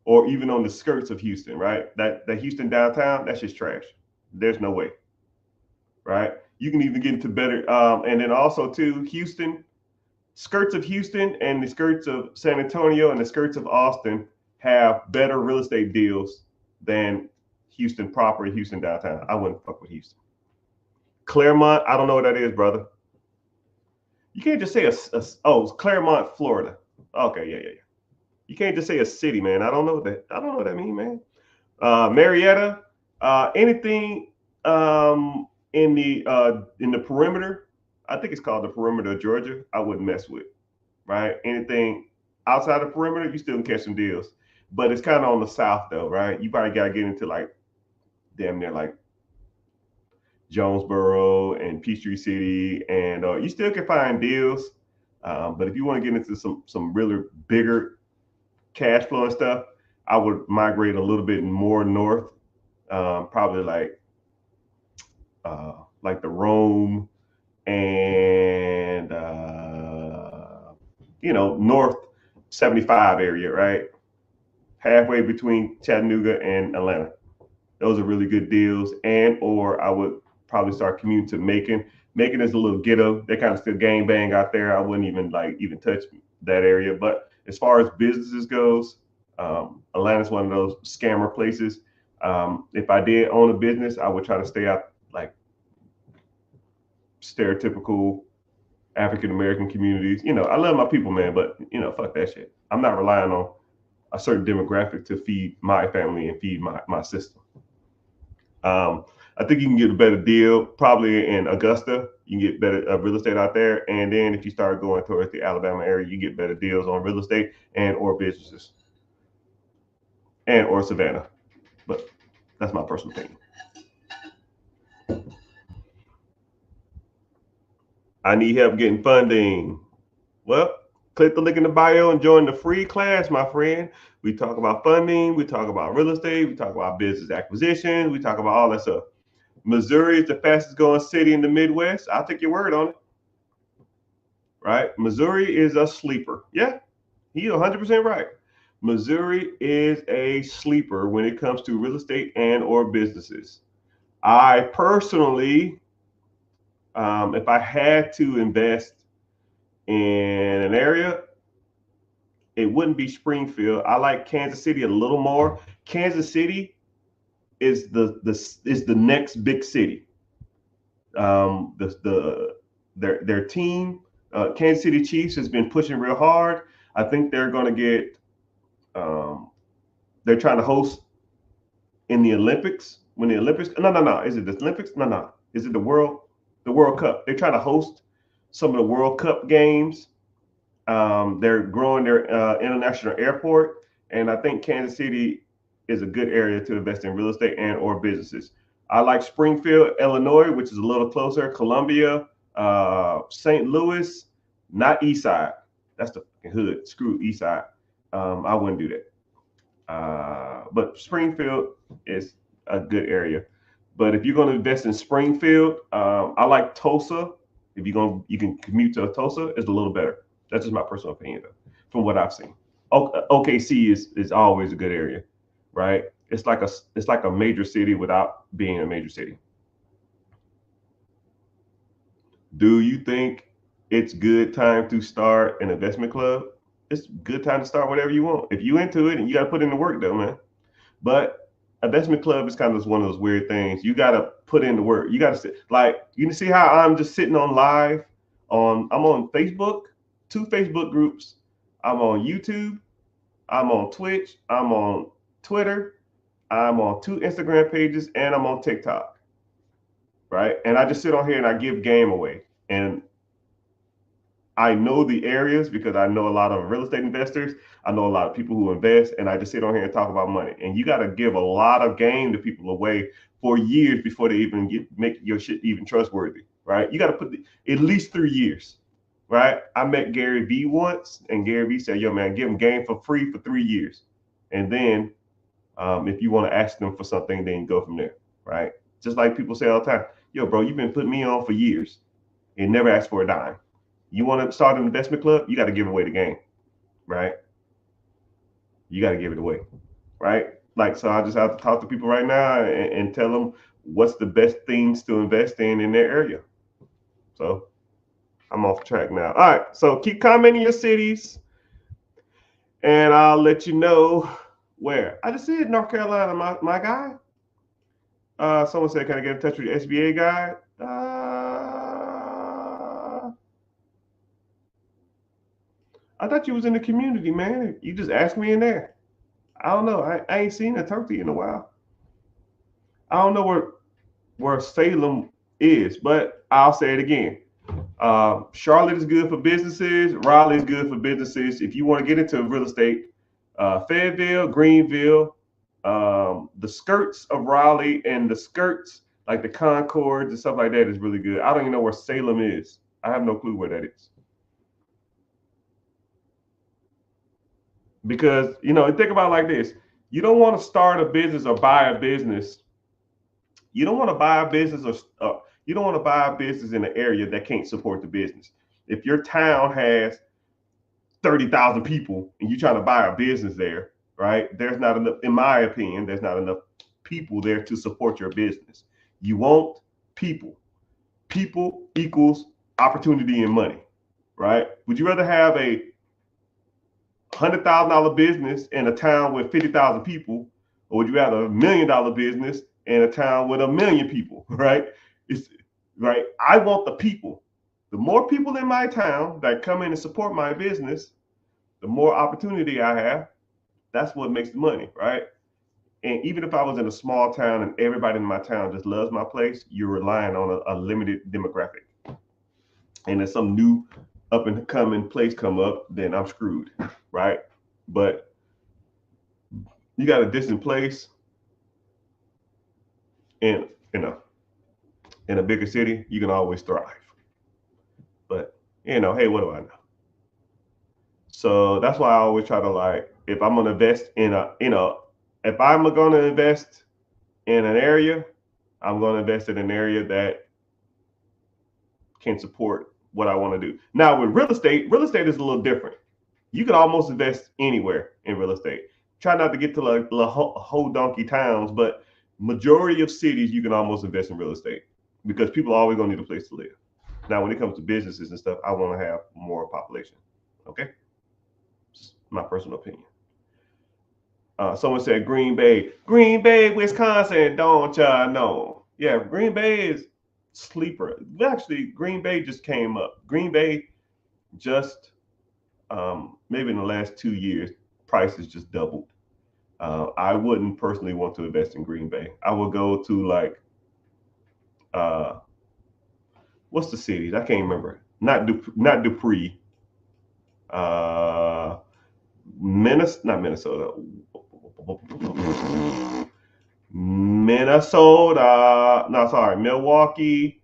or even on the skirts of Houston, right? That Houston downtown, that's just trash. There's no way, right? You can even get into better, and then also too, Houston, skirts of Houston and the skirts of San Antonio and the skirts of Austin have better real estate deals than Houston proper, Houston downtown. I wouldn't fuck with Houston. Claremont, I don't know what that is, brother. You can't just say oh, Claremont, Florida. Okay, yeah. You can't just say a city, man. I don't know what that means, man. Marietta, anything in the perimeter, I think it's called the perimeter of Georgia, I wouldn't mess with, right? Anything outside the perimeter, you still can catch some deals. but it's kind of on the south though, right? You probably got to get into like damn near like Jonesboro and Peachtree City, and you still can find deals. But if you want to get into some really bigger cash flow and stuff, I would migrate a little bit more north, probably like the Rome and north 75 area, right? Halfway between Chattanooga and Atlanta. Those are really good deals. And or I would probably start commuting to Macon. Macon is a little ghetto. They kind of still gang bang out there. I wouldn't even touch that area. But as far as businesses goes, Atlanta's one of those scammer places. If I did own a business, I would try to stay out like stereotypical African American communities. I love my people, man, but fuck that shit. I'm not relying on a certain demographic to feed my family and feed my system. I think you can get a better deal probably in Augusta. You can get better real estate out there, and then if you start going towards the Alabama area, you get better deals on real estate and or businesses and or Savannah. But that's my personal opinion. I need help getting funding. Well, click the link in the bio and join the free class, my friend. We talk about funding, we talk about real estate, we talk about business acquisition, we talk about all that stuff. Missouri is the fastest growing city in the Midwest. I'll take your word on it. Right? Missouri is a sleeper. Yeah, he's 100% right. Missouri is a sleeper when it comes to real estate and or businesses. I personally, if I had to invest in an area, it wouldn't be Springfield. I like Kansas City a little more. Kansas City is the next big city. Their team, Kansas City Chiefs, has been pushing real hard. I think they're going to get. They're trying to host in the Olympics. When the Olympics? No. Is it the Olympics? No. Is it the World Cup? They're trying to host some of the World Cup games. They're growing their international airport, and I think Kansas City is a good area to invest in real estate and or businesses. I like Springfield, Illinois, which is a little closer. Columbia, St. Louis, not East Side. That's the hood. Screw East Side. I wouldn't do that. But Springfield is a good area. But if you're going to invest in Springfield, I like Tulsa. If you can commute to Tulsa, it's a little better. That's just my personal opinion, though, from what I've seen. OKC is always a good area, right? It's like a major city without being a major city. Do you think it's good time to start an investment club? It's good time to start whatever you want. If you into it, and you got to put in the work, though, man. But investment club is kind of one of those weird things. You got to put in the work. You got to sit, like, you can see how I'm just sitting on live I'm on Facebook, 2 Facebook groups. I'm on YouTube. I'm on Twitch. I'm on Twitter. I'm on 2 Instagram pages, and I'm on TikTok. Right. And I just sit on here and I give game away. And I know the areas because I know a lot of real estate investors. I know a lot of people who invest, and I just sit on here and talk about money. And you got to give a lot of game to people away for years before they even make your shit even trustworthy, right? You got to put at least 3 years, right? I met Gary Vee once, and Gary Vee said, "Yo, man, give them game for free for 3 years, and then if you want to ask them for something, then you go from there, right?" Just like people say all the time, "Yo, bro, you've been putting me on for years and never asked for a dime. You want to start an investment club, you got to give away the game, right? You got to give it away, right?" Like, so I just have to talk to people right now and tell them what's the best things to invest in their area. So I'm off track now. All right, so keep commenting your cities, and I'll let you know where. I just said North Carolina, my guy. Someone said, "Can I get in touch with the SBA guy?" I thought you was in the community, man. You just asked me in there. I don't know. I ain't seen a turkey in a while. I don't know where Salem is, but I'll say it again. Charlotte is good for businesses. Raleigh is good for businesses. If you want to get into real estate, Fayetteville, Greenville, the skirts of Raleigh, and the skirts like the Concords and stuff like that is really good. I don't even know where Salem is. I have no clue where that is. Because, you know, think about it like this. You don't want to start a business or buy a business. You don't want to buy a business or you don't want to buy a business in an area that can't support the business. If your town has 30,000 people and you're trying to buy a business there, right? There's not enough, in my opinion, there's not enough people there to support your business. You want people. People equals opportunity and money, right? Would you rather have a $100,000 business in a town with 50,000 people, or would you rather $1 million business in a town with 1 million people, right? It's right. I want the people. The more people in my town that come in and support my business, the more opportunity I have. That's what makes the money, right? And even if I was in a small town and everybody in my town just loves my place, you're relying on a limited demographic. And if some new up and coming place come up, then I'm screwed, right? But you got a distant place in in a bigger city, you can always thrive. But hey, what do I know? So that's why I always try to, like, if I'm gonna invest in if I'm gonna invest in an area, I'm gonna invest in an area that can support what I want to do. Now with real estate is a little different. You can almost invest anywhere in real estate. Try not to get to like the whole donkey towns, but majority of cities you can almost invest in real estate because people are always gonna need a place to live. Now, when it comes to businesses and stuff, I want to have more population. Okay, just my personal opinion. Someone said Green Bay, Wisconsin. Don't y'all know? Yeah, Green Bay is sleeper. Actually, Green Bay just came up. Green Bay just maybe in the last 2 years, prices just doubled. I wouldn't personally want to invest in Green Bay. I would go to like what's the cities? I can't remember. Not Dupree. Not Minnesota. Minnesota. No, sorry, Milwaukee.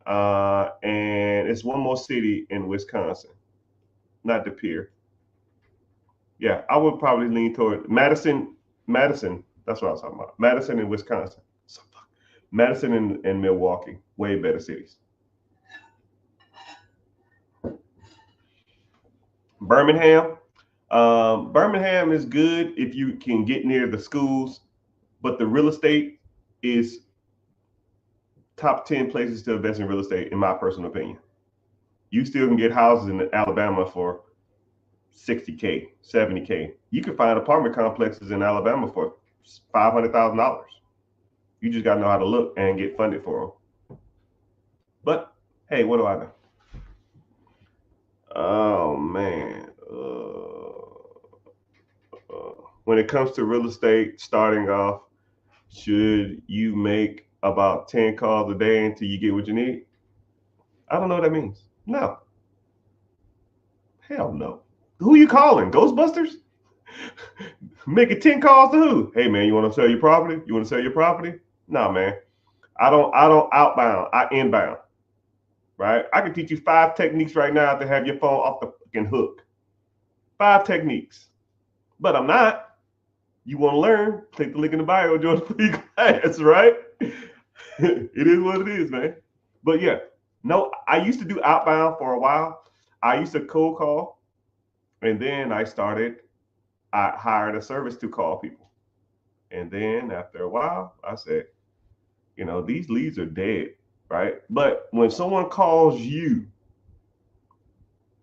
And it's one more city in Wisconsin. Not De Pere. Yeah, I would probably lean toward Madison. Madison. That's what I was talking about. Madison and Wisconsin. Madison and Milwaukee. Way better cities. Birmingham. Birmingham is good if you can get near the schools, but the real estate is top 10 places to invest in real estate, in my personal opinion. You still can get houses in Alabama for $60K, $70K. You can find apartment complexes in Alabama for $500,000. You just got to know how to look and get funded for them. But hey, what do I know? Oh man. When it comes to real estate, starting off, should you make about 10 calls a day until you get what you need? I don't know what that means. No. Hell no. Who you calling? Ghostbusters? Making 10 calls to who? Hey man, you want to sell your property? You want to sell your property? No, man. I don't outbound. I inbound. Right? I can teach you 5 techniques right now to have your phone off the fucking hook. 5 techniques. But I'm not. You want to learn? Click the link in the bio, join the free class, right? It is what it is, man. But yeah, no, I used to do outbound for a while. I used to cold call, and then I hired a service to call people. And then after a while, I said, these leads are dead, right? But when someone calls you,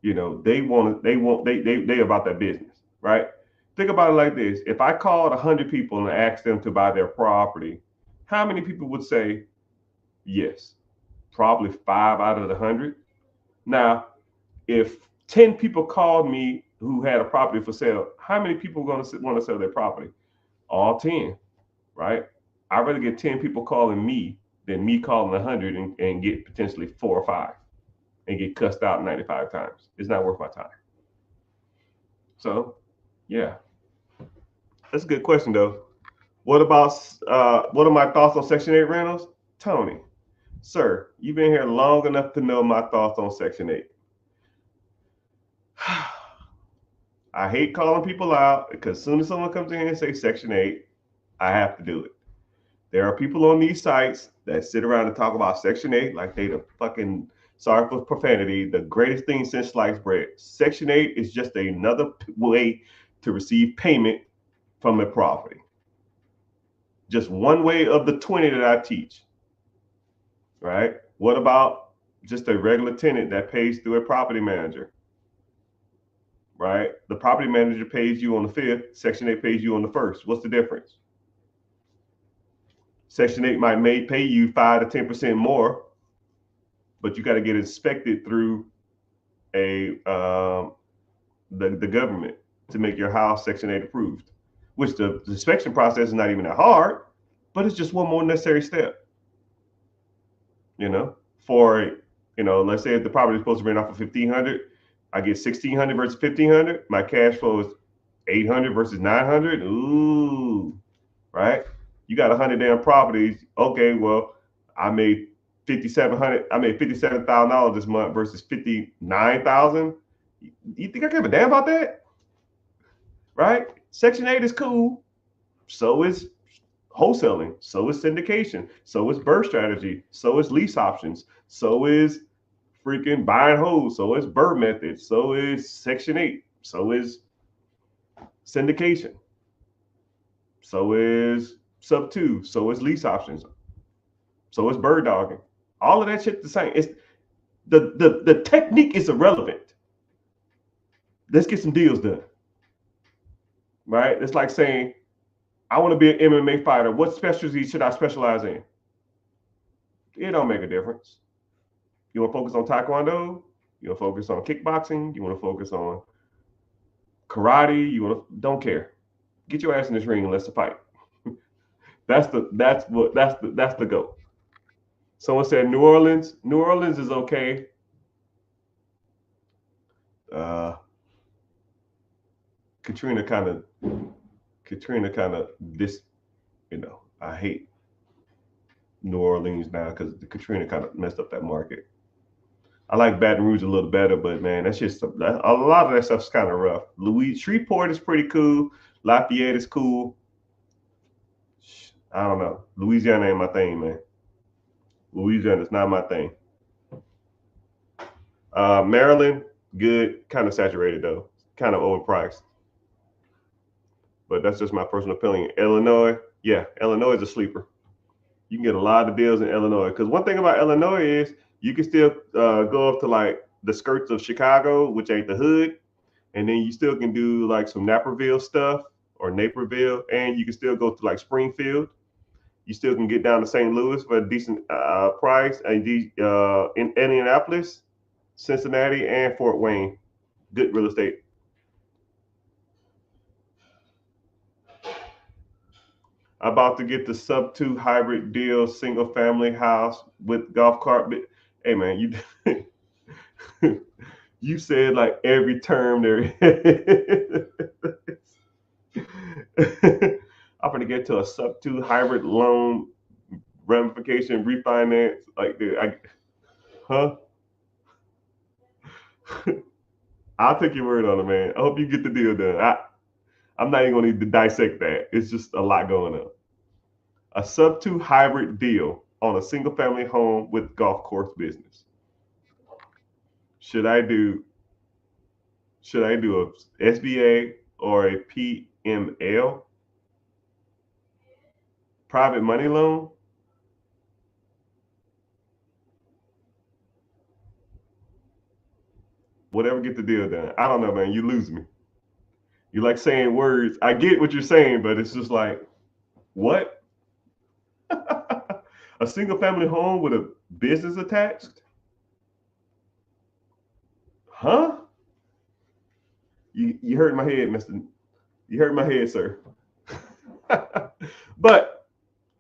they about that business, right? Think about it like this. If I called 100 people and asked them to buy their property, how many people would say yes? Probably 5 out of the 100. Now, if 10 people called me who had a property for sale, how many people are going to want to sell their property? All 10, right? I'd rather get 10 people calling me than me calling 100 and get potentially 4 or 5 and get cussed out 95 times. It's not worth my time. So, yeah. That's a good question though. What about what are my thoughts on Section 8 rentals? Tony, sir, you've been here long enough to know my thoughts on Section 8. I hate calling people out because as soon as someone comes in here and say Section 8, I have to do it. There are people on these sites that sit around and talk about Section 8 like they the fucking, sorry for profanity, the greatest thing since sliced bread. Section 8 is just another way to receive payment from a property. Just one way of the 20 that I teach, right? What about just a regular tenant that pays through a property manager, right? The property manager pays you on the 5th, Section 8 pays you on the 1st. What's the difference? Section 8 might pay you 5 to 10% more, but you got to get inspected through the government to make your house Section 8 approved, which the inspection process is not even that hard, but it's just one more necessary step. For let's say if the property is supposed to rent off for $1,500, I get $1,600 versus $1,500. My cash flow is $800 versus $900. Ooh, right? You got 100 damn properties. Okay, well, I made $57,000 this month versus $59,000. You think I give a damn about that? Right? Section 8 is cool. So is wholesaling. So is syndication. So is BRRRR strategy. So is lease options. So is freaking buy and hold. So is BRRRR method. So is Section 8. So is syndication. So is sub 2. So is lease options. So is bird dogging. All of that shit the same. It's the technique is irrelevant. Let's get some deals done. Right? It's like saying, I want to be an MMA fighter. What specialty should I specialize in? It don't make a difference. You want to focus on Taekwondo? You want to focus on kickboxing? You want to focus on karate? Don't care. Get your ass in this ring and let's fight. That's the goal. Someone said New Orleans. New Orleans is okay. Katrina kind of this, I hate New Orleans now because Katrina kind of messed up that market. I like Baton Rouge a little better, but man, that's just a lot of that stuff's kind of rough. Shreveport is pretty cool. Lafayette is cool. I don't know. Louisiana ain't my thing, man. Louisiana is not my thing. Maryland, good. Kind of saturated though. Kind of overpriced. But that's just my personal opinion. Illinois, yeah, Illinois is a sleeper. You can get a lot of deals in Illinois. Because one thing about Illinois is you can still go up to like the skirts of Chicago, which ain't the hood. And then you still can do like some Naperville stuff or Naperville. And you can still go to like Springfield. You still can get down to St. Louis for a decent price. And in Indianapolis, Cincinnati, and Fort Wayne, good real estate. About to get the sub 2 hybrid deal, single family house with golf cart. Hey man, you said like every term there. I'm gonna get to a sub 2 hybrid loan ramification refinance. Like, huh? I'll take your word on it, man. I hope you get the deal done. I'm not even gonna need to dissect that. It's just a lot going on. A sub 2 hybrid deal on a single family home with golf course business. Should I do a SBA or a PML? Private money loan? Whatever, get the deal done. I don't know, man. You lose me. You like saying words. I get what you're saying, but it's just like, what? A single family home with a business attached? Huh? You hurt my head, Mr. You hurt my head, sir. But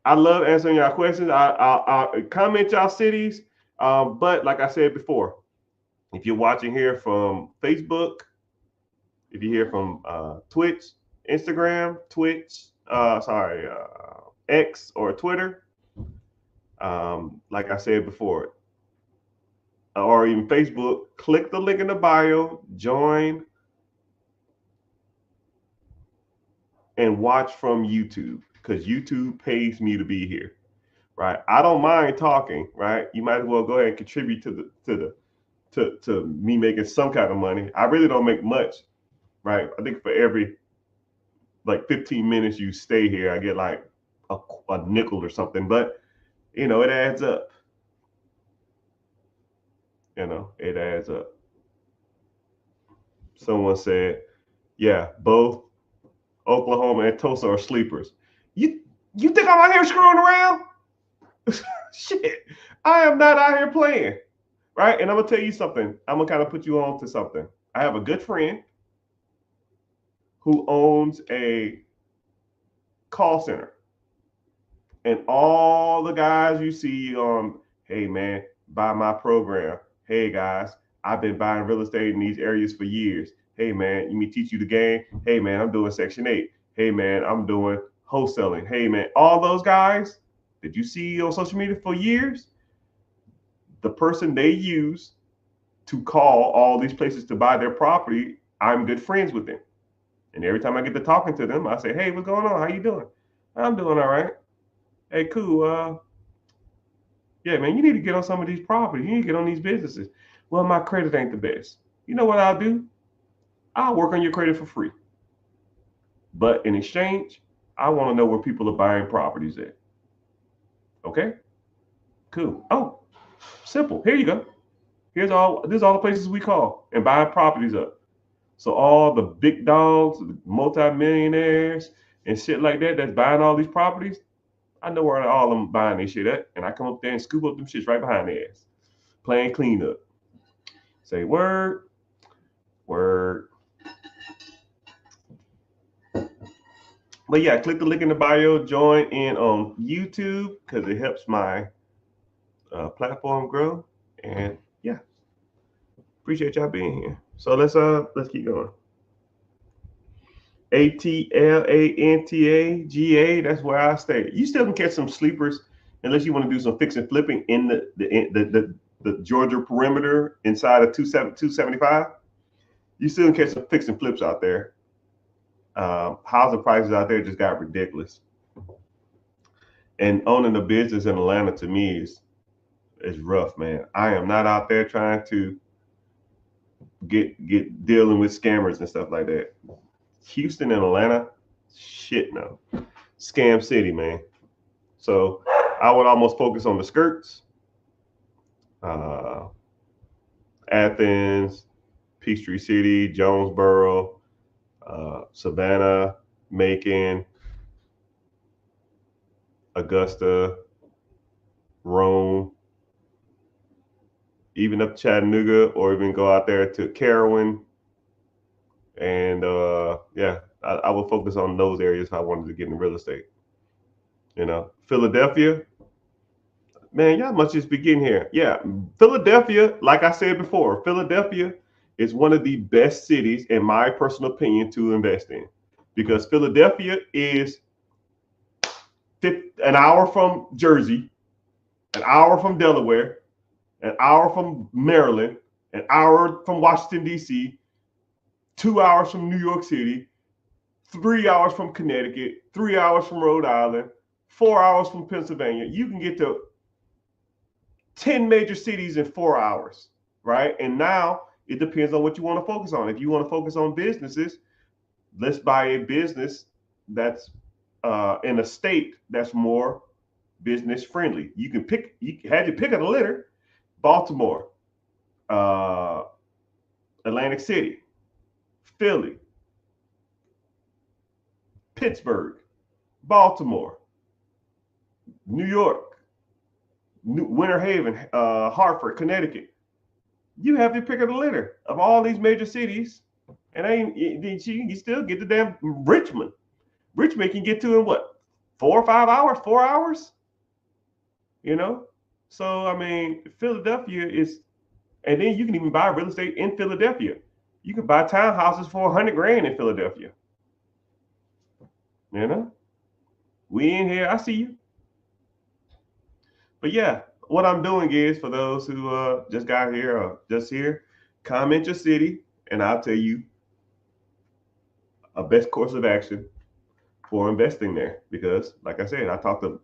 I love answering y'all questions. I'll comment y'all cities. But like I said before, if you're watching here from Facebook, if you're here from Twitch, Instagram, Twitch, X or Twitter. Like I said before, or even Facebook, click the link in the bio, join, and watch from YouTube because YouTube pays me to be here, right? I don't mind talking, right? You might as well go ahead and contribute to me making some kind of money. I really don't make much, right? I think for every like 15 minutes you stay here, I get like a nickel or something, but it adds up. It adds up. Someone said, yeah, both Oklahoma and Tulsa are sleepers. You think I'm out here screwing around? Shit, I am not out here playing, right? And I'm gonna tell you something. I'm gonna kind of put you on to something. I have a good friend who owns a call center, and all the guys you see on, hey man, buy my program. Hey guys, I've been buying real estate in these areas for years. Hey man, let me teach you the game. Hey man, I'm doing Section 8. Hey man, I'm doing wholesaling. Hey man, all those guys that you see on social media for years, the person they use to call all these places to buy their property, I'm good friends with them. And every time I get to talking to them, I say, hey, what's going on? How you doing? I'm doing all right. Hey, cool. Yeah, man, you need to get on some of these properties. You need to get on these businesses. Well, my credit ain't the best. You know what I'll do? I'll work on your credit for free. But in exchange, I want to know where people are buying properties at. Okay? Cool. Oh, simple. Here you go. This is all the places we call and buy properties up. So all the big dogs, multi-millionaires and shit like that that's buying all these properties, I know where all of them buying their shit at. And I come up there and scoop up them shits right behind their ass. Playing cleanup. Say word. But yeah, click the link in the bio, join in on YouTube because it helps my platform grow. And yeah, appreciate y'all being here. So let's keep going. ATLANTAGA, that's where I stay. You still can catch some sleepers unless you want to do some fix and flipping in the Georgia perimeter inside of 275. You still can catch some fix and flips out there. Housing prices out there just got ridiculous. And owning a business in Atlanta to me is rough, man. I am not out there trying to get dealing with scammers and stuff like that. Houston and Atlanta, shit no. Scam city, man. So I would almost focus on the skirts. Athens, Peachtree City, Jonesboro, Savannah, Macon, Augusta, Rome, even up to Chattanooga, or even go out there to Carrollton. And yeah, I would focus on those areas if I wanted to get in real estate. Philadelphia, man, y'all must just begin here. Yeah, Philadelphia, like I said before, Philadelphia is one of the best cities, in my personal opinion, to invest in, because Philadelphia is an hour from Jersey, an hour from Delaware, an hour from Maryland, an hour from Washington, D.C., 2 hours from New York City, 3 hours from Connecticut, 3 hours from Rhode Island, 4 hours from Pennsylvania. You can get to 10 major cities in 4 hours, right? And now it depends on what you want to focus on. If you want to focus on businesses, let's buy a business that's in a state that's more business friendly. You can pick, you had your pick of the litter: Baltimore, Atlantic City, Philly, Pittsburgh, Baltimore, New York, Winter Haven, Hartford, Connecticut. You have your pick of the litter of all these major cities, and you still get the damn Richmond. Richmond can get to in what, 4 or 5 hours, 4 hours? So I mean, Philadelphia is, and then you can even buy real estate in Philadelphia. You can buy townhouses for $100,000 in Philadelphia. You know, we in here. I see you. But yeah, what I'm doing is for those who just got here or just here, comment your city, and I'll tell you a best course of action for investing there. Because, like I said, I talked to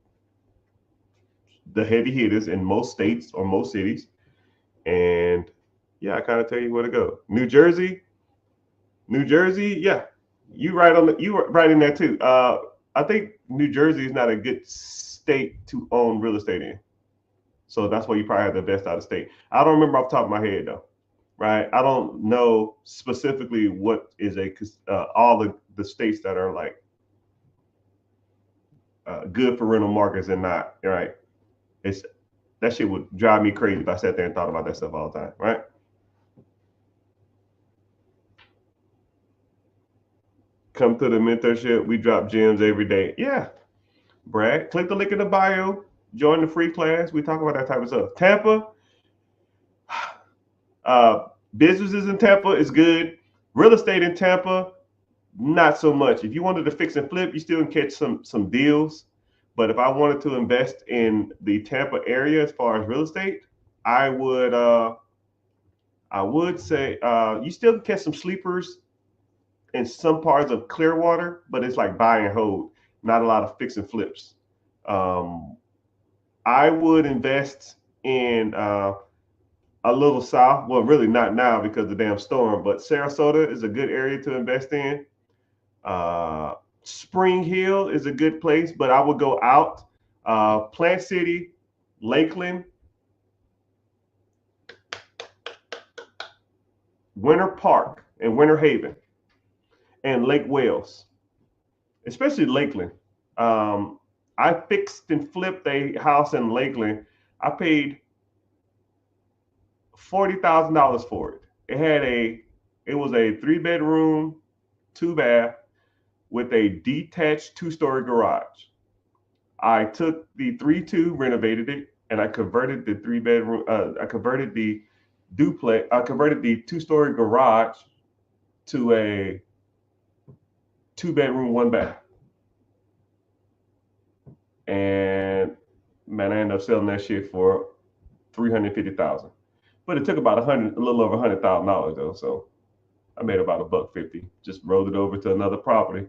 the heavy hitters in most states or most cities, and yeah, I kind of tell you where to go. New Jersey, yeah, you were right in there too. I think New Jersey is not a good state to own real estate in, so that's why you probably have to invest out of state. I don't remember off the top of my head though, right? I don't know specifically what is all the states that are like good for rental markets and not, right? It's that shit would drive me crazy if I sat there and thought about that stuff all the time, right? Come to the mentorship. We drop gems every day. Yeah, Brad, click the link in the bio. Join the free class. We talk about that type of stuff. Tampa, businesses in Tampa is good. Real estate in Tampa, not so much. If you wanted to fix and flip, you still can catch some deals. But if I wanted to invest in the Tampa area as far as real estate, I would say you still can catch some sleepers in some parts of Clearwater, but it's like buy and hold, not a lot of fix and flips. Um, I would invest in a little south. Well, really not now because of the damn storm, but Sarasota is a good area to invest in. Uh, Spring Hill is a good place, but I would go out. Plant City, Lakeland, Winter Park, and Winter Haven, and Lake Wales, especially Lakeland. Um, I fixed and flipped a house in Lakeland. I paid $40,000 for it. It was a 3 bedroom, 2 bath with a detached 2 story garage. I took the 3-2, renovated it, and I converted the 3 bedroom. I converted the duplex. I converted the 2 story garage to a 2 bedroom, 1 bath. And man, I ended up selling that shit for 350,000. But it took about a little over $100,000 though. So I made about $150. Just rolled it over to another property.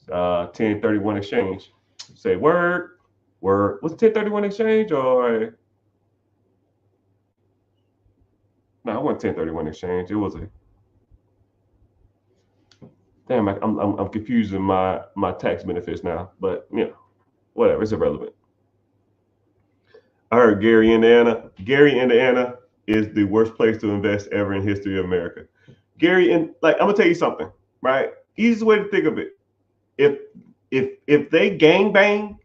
1031 exchange. Say word, word. Was it 1031 exchange or no? It wasn't 1031 exchange. It was a damn. I'm confusing my tax benefits now. But you know, whatever. It's irrelevant. I heard Gary, Indiana. Gary, Indiana is the worst place to invest ever in history of America. Gary, and like I'm gonna tell you something, right? Easiest way to think of it. If if they gang bang,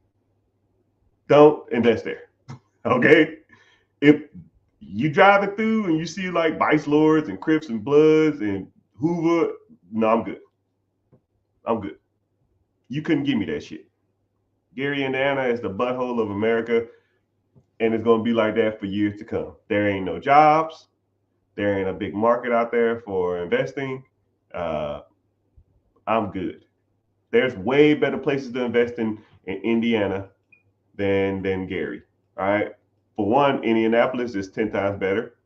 don't invest there. Okay? If you driving through and you see like Vice Lords and Crips and Bloods and Hoover, no, I'm good. I'm good. You couldn't give me that shit. Gary, Indiana is the butthole of America, and it's gonna be like that for years to come. There ain't no jobs. There ain't a big market out there for investing. Uh, I'm good. There's way better places to invest in Indiana than Gary. All right. For one, Indianapolis is 10 times better,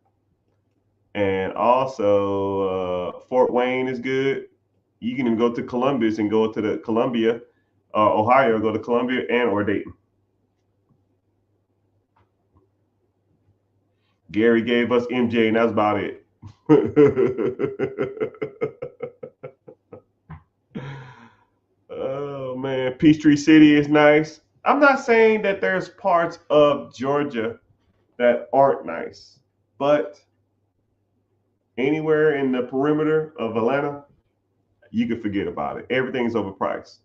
and also Fort Wayne is good. You can even go to Columbus and go to the Columbia, Ohio. Go to Columbia and or Dayton. Gary gave us MJ, and that's about it. Oh man, Peachtree City is nice. I'm not saying that there's parts of Georgia that aren't nice, but anywhere in the perimeter of Atlanta, you can forget about it. Everything's overpriced.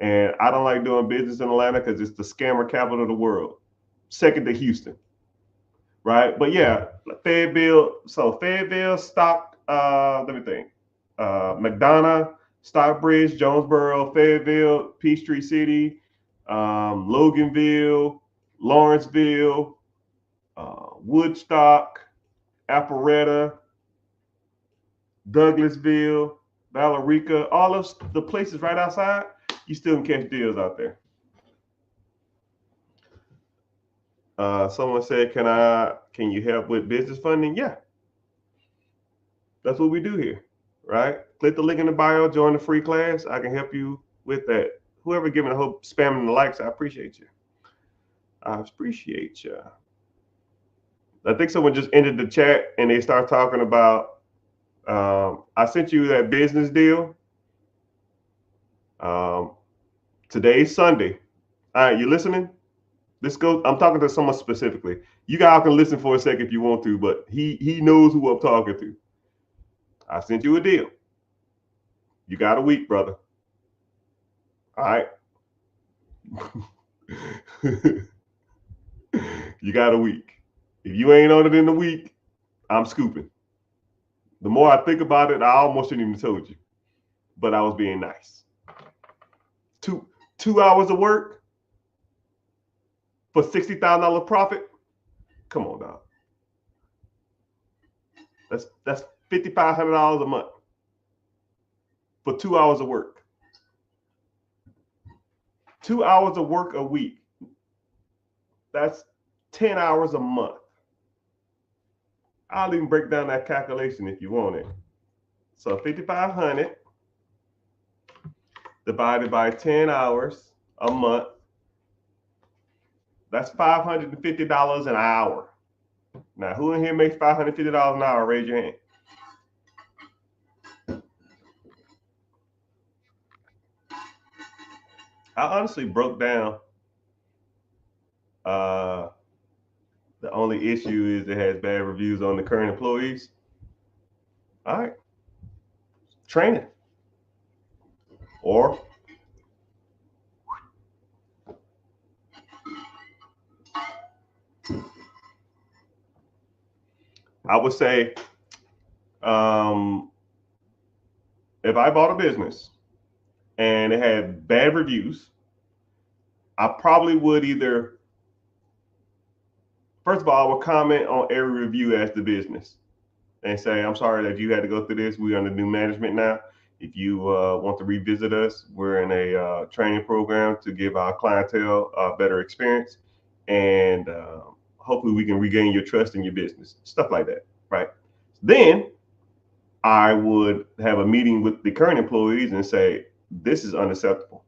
And I don't like doing business in Atlanta because it's the scammer capital of the world, second to Houston, right? But yeah, Fayetteville. So Fayetteville, let me think. McDonough, Stockbridge, Jonesboro, Fayetteville, Peachtree City, Loganville, Lawrenceville, Woodstock, Alpharetta, Douglasville, Billerica, all of the places right outside. You still can catch deals out there. Someone said, can you help with business funding? Yeah. That's what we do here, right? Click the link in the bio, join the free class. I can help you with that. Whoever giving a hope, spamming the likes, I appreciate you. I appreciate you. I think someone just ended the chat and they start talking about, I sent you that business deal. Today's Sunday. All right, you listening? I'm talking to someone specifically. You guys can listen for a second if you want to, but he knows who I'm talking to. I sent you a deal. You got a week, brother. All right. You got a week. If you ain't on it in a week, I'm scooping. The more I think about it, I almost shouldn't even told you, but I was being nice. 2 hours of work for $60,000 profit. Come on, dog. That's $5,500 a month for 2 hours of work. 2 hours of work a week. That's 10 hours a month. I'll even break down that calculation if you want it. So 5,500 divided by 10 hours a month. That's $550 an hour. Now, who in here makes $550 an hour? Raise your hand. I honestly broke down. The only issue is it has bad reviews on the current employees. All right. Training. Or I would say, if I bought a business and it had bad reviews, I probably would either, first of all, I would comment on every review as the business and say, I'm sorry that you had to go through this. We're under new management now. If you want to revisit us, we're in a training program to give our clientele a better experience. And hopefully we can regain your trust in your business, stuff like that, right? Then I would have a meeting with the current employees and say, this is unacceptable.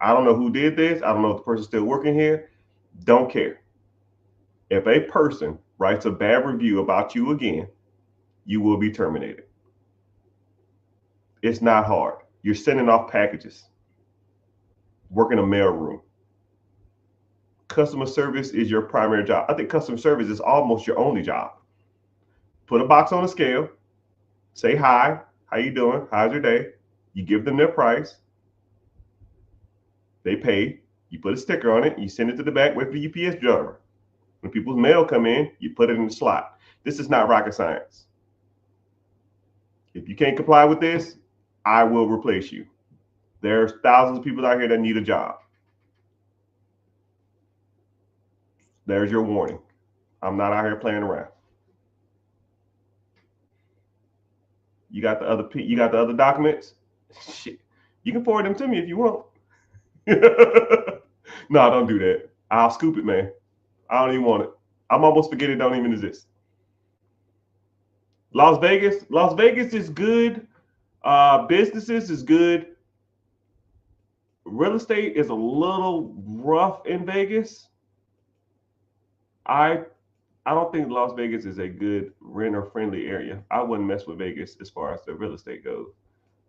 I don't know who did this. I don't know if the person's still working here. Don't care. If a person writes a bad review about you again, you will be terminated. It's not hard. You're sending off packages, working a mailroom. Customer service is your primary job. I think customer service is almost your only job. Put a box on a scale, say hi, how you doing? How's your day? You give them their price. They pay. You put a sticker on it. You send it to the back, wait for the UPS driver. When people's mail come in, you put it in the slot. This is not rocket science. If you can't comply with this, I will replace you. There's thousands of people out here that need a job. There's your warning. I'm not out here playing around. You got the other documents? Shit. You can forward them to me if you want. No, don't do that. I'll scoop it, man. I don't even want it. I'm almost forget it don't even exist. Las Vegas is good. Businesses is good. Real estate is a little rough in Vegas. I don't think Las Vegas is a good renter-friendly area. I wouldn't mess with Vegas as far as the real estate goes.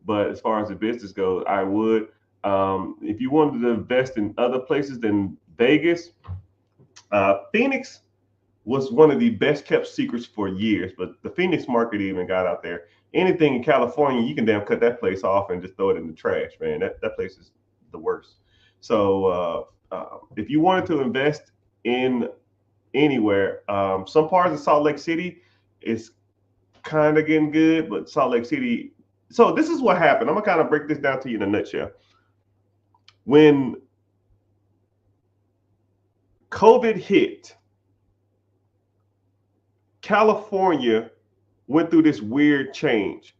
But as far as the business goes, I would. If you wanted to invest in other places than Vegas, Phoenix was one of the best kept secrets for years, but the Phoenix market even got out there. Anything in California, you can damn cut that place off and just throw it in the trash, man. That place is the worst. So if you wanted to invest in anywhere, some parts of Salt Lake City is kind of getting good, but Salt Lake City. So this is what happened. I'm gonna kind of break this down to you in a nutshell. When COVID hit, California went through this weird change.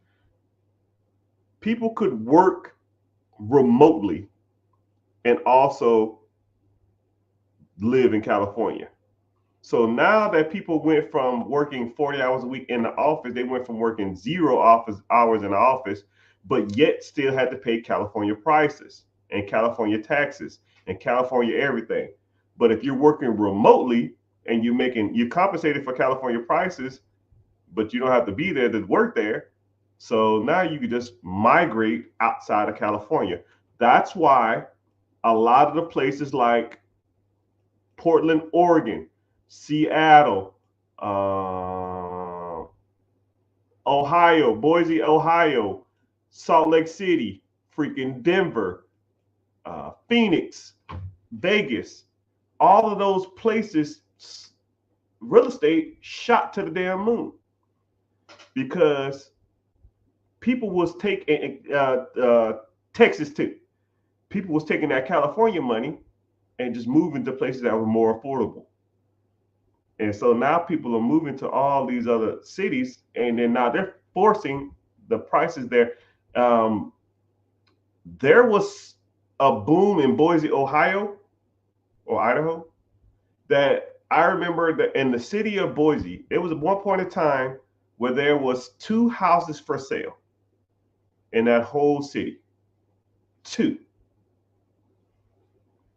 People could work remotely and also live in California. So now that people went from working 40 hours a week in the office, they went from working 0 office hours in the office, but yet still had to pay California prices and California taxes and California everything. But if you're working remotely and you're compensated for California prices, but you don't have to be there to work there. So now you can just migrate outside of California. That's why a lot of the places like Portland, Oregon, Seattle, Ohio, Boise, Ohio, Salt Lake City, freaking Denver, Phoenix, Vegas, all of those places, real estate shot to the damn moon because people was taking Texas too. People was taking that California money and just moving to places that were more affordable. And so now people are moving to all these other cities, and then now they're forcing the prices there. There was a boom in Boise, Ohio, or Idaho, that I remember that in the city of Boise, it was at one point in time where there was 2 houses for sale in that whole city. 2.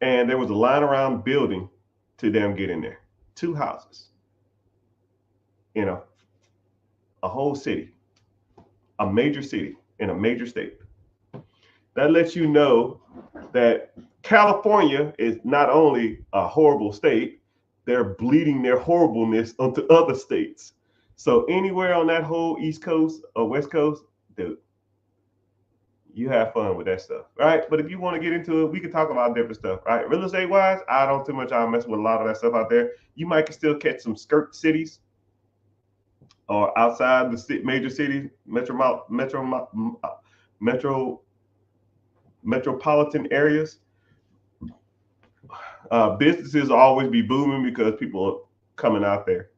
And there was a line around building to them get in there. 2 houses. You know, a whole city, a major city in a major state. That lets you know that California is not only a horrible state, they're bleeding their horribleness onto other states. So anywhere on that whole East Coast or West Coast, dude, you have fun with that stuff, right? But if you want to get into it, we can talk about different stuff, right? Real estate wise, I don't too much. I mess with a lot of that stuff out there. You might still catch some skirt cities or outside the major cities, metropolitan areas. Businesses will always be booming because people are coming out there.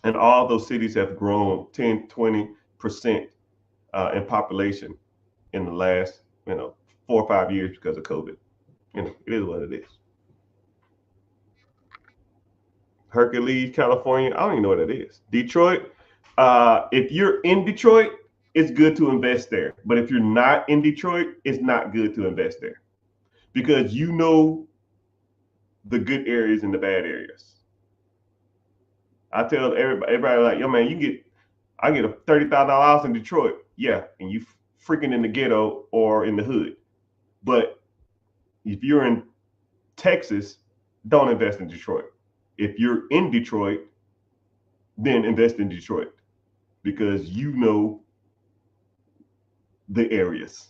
And all those cities have grown 10, 20% in population in the last, 4 or 5 years because of COVID. It is what it is. Hercules, California, I don't even know what that is. Detroit, if you're in Detroit, it's good to invest there. But if you're not in Detroit, it's not good to invest there because you know the good areas and the bad areas. I tell everybody like, yo, man, I get a $30,000 house in Detroit. Yeah, and you freaking in the ghetto or in the hood. But if you're in Texas, don't invest in Detroit. If you're in Detroit, then invest in Detroit because you know the areas,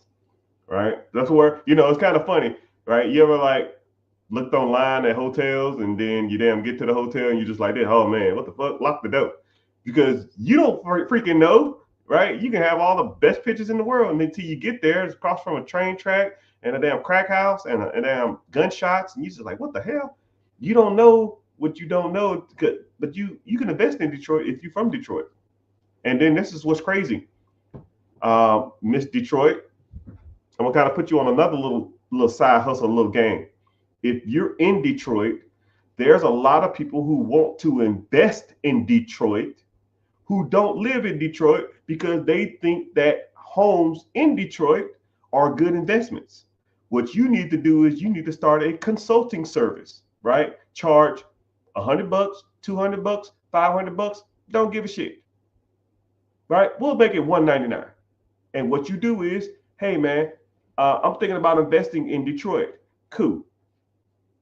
right? That's where, it's kind of funny, right? You ever like looked online at hotels and then you damn get to the hotel and you're just like, oh man, what the fuck? Lock the door. Because you don't freaking know, right? You can have all the best pictures in the world and until you get there, it's across from a train track and a damn crack house and a damn gunshots. And you're just like, what the hell? You don't know what you don't know, but you can invest in Detroit if you're from Detroit. And then this is what's crazy. Miss Detroit, I'm gonna kind of put you on another little side hustle, little game. If you're in Detroit, there's a lot of people who want to invest in Detroit who don't live in Detroit because they think that homes in Detroit are good investments. What you need to do is you need to start a consulting service, right? Charge $100, $200, $500, don't give a shit, right? We'll make it $199. And what you do is, hey man, I'm thinking about investing in Detroit. Cool.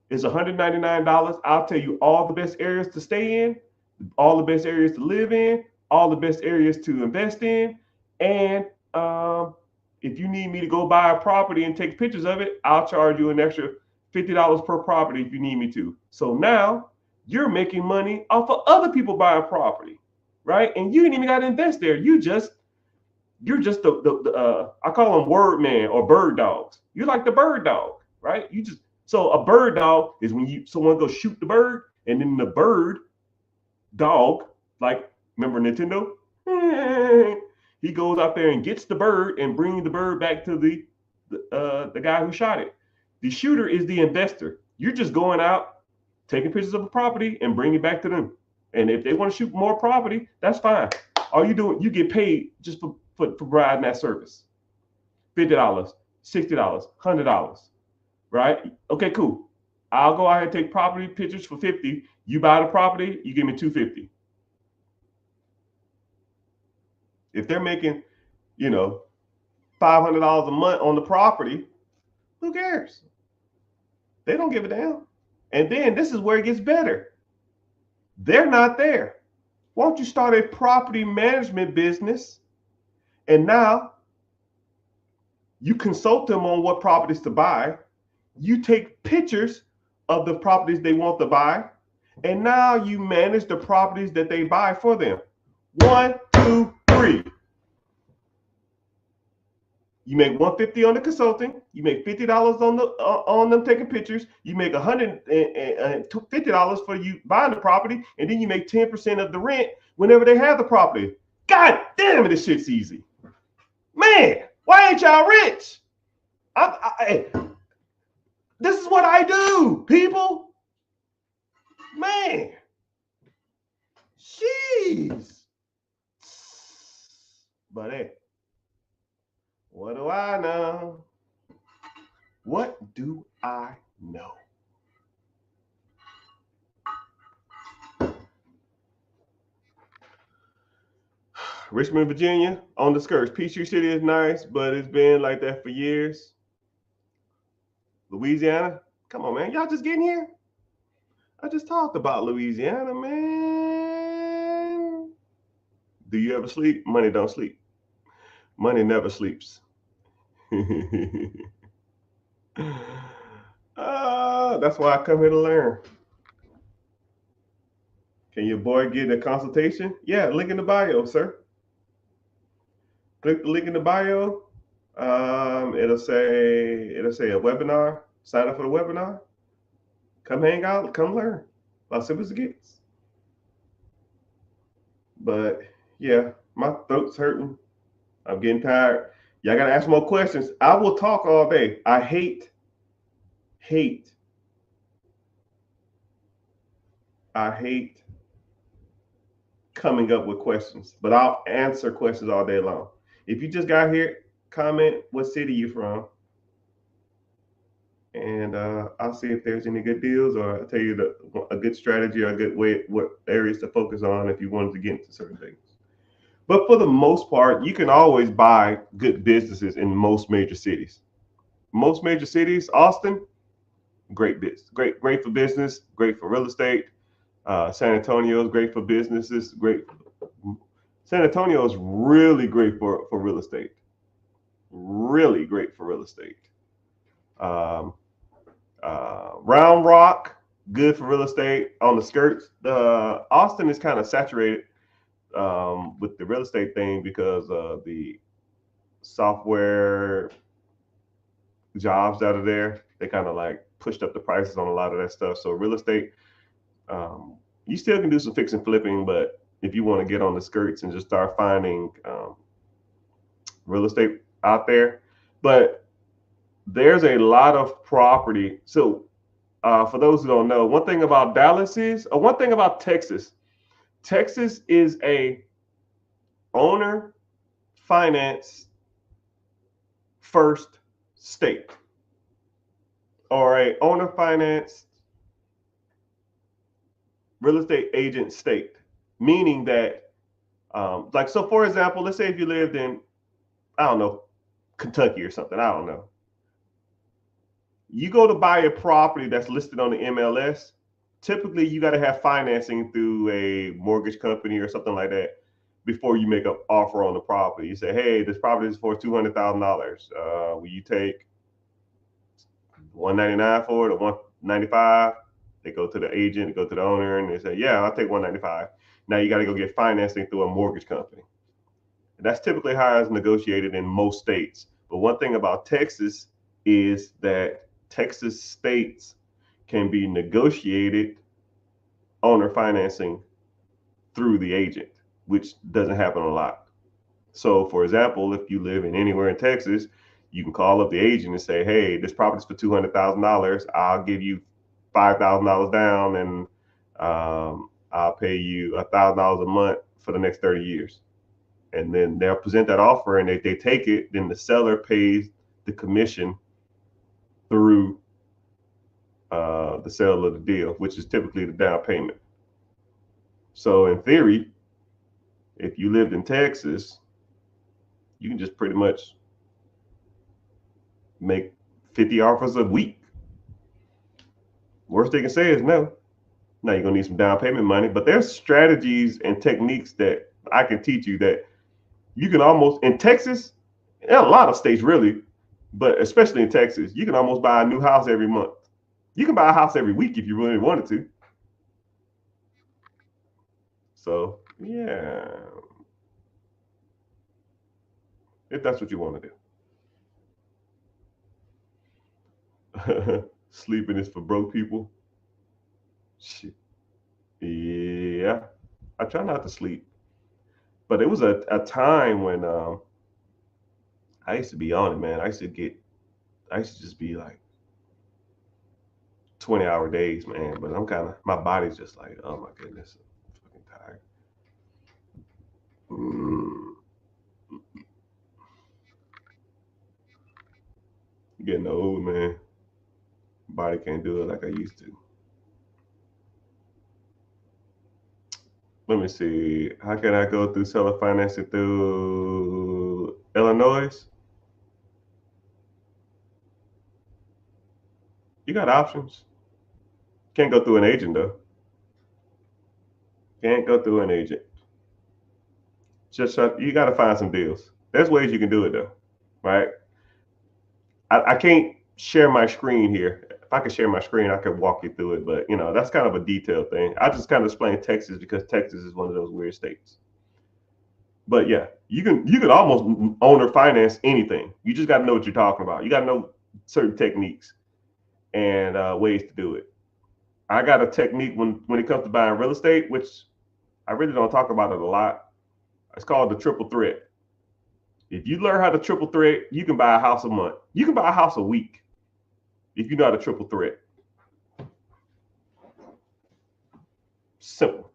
It's $199. I'll tell you all the best areas to stay in, all the best areas to live in, all the best areas to invest in. And if you need me to go buy a property and take pictures of it, I'll charge you an extra $50 per property if you need me to. So now you're making money off of other people buying property, right? And you ain't even got to invest there. You're just the I call them word man or bird dogs. You're like the bird dog, right? So a bird dog is when someone goes shoot the bird, and then the bird dog, like remember Nintendo? He goes out there and gets the bird and brings the bird back to the the guy who shot it. The shooter is the investor. You're just going out, taking pictures of a property and bringing it back to them. And if they want to shoot more property, that's fine. All you do, you get paid just for providing that service. $50, $60, $100, right? Okay, cool. I'll go out and take property pictures for $50. You buy the property, you give me $250. If they're making, $500 a month on the property, who cares? They don't give a damn. And then this is where it gets better. They're not there. Why don't you start a property management business? And now you consult them on what properties to buy. You take pictures of the properties they want to buy. And now you manage the properties that they buy for them. 1, 2, 3. You make $150 on the consulting. You make $50 on them taking pictures. You make $150 for you buying the property, and then you make 10% of the rent whenever they have the property. God damn it, this shit's easy, man. Why ain't y'all rich? This is what I do, people. Man, jeez. But hey. What do I know? What do I know? Richmond, Virginia, on the skirts. Peachtree City is nice, but it's been like that for years. Louisiana, come on, man. Y'all just getting here? I just talked about Louisiana, man. Do you ever sleep? Money don't sleep. Money never sleeps. That's why I come here to learn. Can your boy get a consultation? Yeah, link in the bio, sir. Click the link in the bio. It'll say a webinar. Sign up for the webinar. Come hang out. Come learn. About simple as it gets. But yeah, my throat's hurting. I'm getting tired. Y'all gotta ask more questions. I will talk all day. I hate coming up with questions, but I'll answer questions all day long. If you just got here, comment what city you from, and I'll see if there's any good deals, or I'll tell you a good strategy or a good way, what areas to focus on if you wanted to get into certain things. But for the most part, you can always buy good businesses in most major cities. Most major cities, Austin, great business, great for business, great for real estate. San Antonio is great for businesses. San Antonio is really great for real estate. Really great for real estate. Round Rock, good for real estate. On the skirts, Austin is kind of saturated with the real estate thing because of the software jobs that are there. They kind of like pushed up the prices on a lot of that stuff. So real estate, you still can do some fix and flipping, but if you want to get on the skirts and just start finding real estate out there, but there's a lot of property. So for those who don't know, one thing about Dallas is, or one thing about Texas is a owner finance first state, or a owner finance real estate agent state, meaning that like, so for example, let's say if you lived in, I don't know, Kentucky or something, I don't know. You go to buy a property that's listed on the MLS, typically you got to have financing through a mortgage company or something like that before you make an offer on the property. You say, hey, this property is for $200,000. Will you take $199 for it, or $195? They go to the agent, they go to the owner, and they say, yeah, I'll take $195. Now you got to go get financing through a mortgage company. And that's typically how it's negotiated in most states. But one thing about Texas is that Texas states can be negotiated owner financing through the agent, which doesn't happen a lot. So for example, if you live in anywhere in Texas, You can call up the agent and say, hey, this property's for $200,000. I'll give you $5,000 down, and I'll pay you $1,000 a month for the next 30 years. And then they'll present that offer, and if they take it, then the seller pays the commission through the sale of the deal, which is typically the down payment. So in theory, if you lived in Texas, you can just pretty much make 50 offers a week. Worst they can say is no. Now you're gonna need some down payment money, but there's strategies and techniques that I can teach you that you can almost, in Texas, in a lot of states really, but especially in Texas, you can almost buy a new house every month. You can buy a house every week if you really wanted to. So yeah, if that's what you want to do. Sleeping is for broke people. Shit. Yeah, I try not to sleep, but it was a time when I used to be on it, man. I used to just be like 20-hour days, man. But my body's just like, oh my goodness, I'm fucking tired. Getting old, man. Body can't do it like I used to. Let me see. How can I go through seller financing through Illinois? You got options. Can't go through an agent though. Can't go through an agent. You got to find some deals. There's ways you can do it though, right? I can't share my screen here. If I could share my screen, I could walk you through it, but that's kind of a detailed thing. I just kind of explain Texas because Texas is one of those weird states. But yeah, you can almost own or finance anything. You just got to know what you're talking about. You got to know certain techniques and ways to do it. I got a technique when it comes to buying real estate, which I really don't talk about it a lot. It's called the triple threat. If you learn how to triple threat, you can buy a house a month. You can buy a house a week if you know how to triple threat. Simple.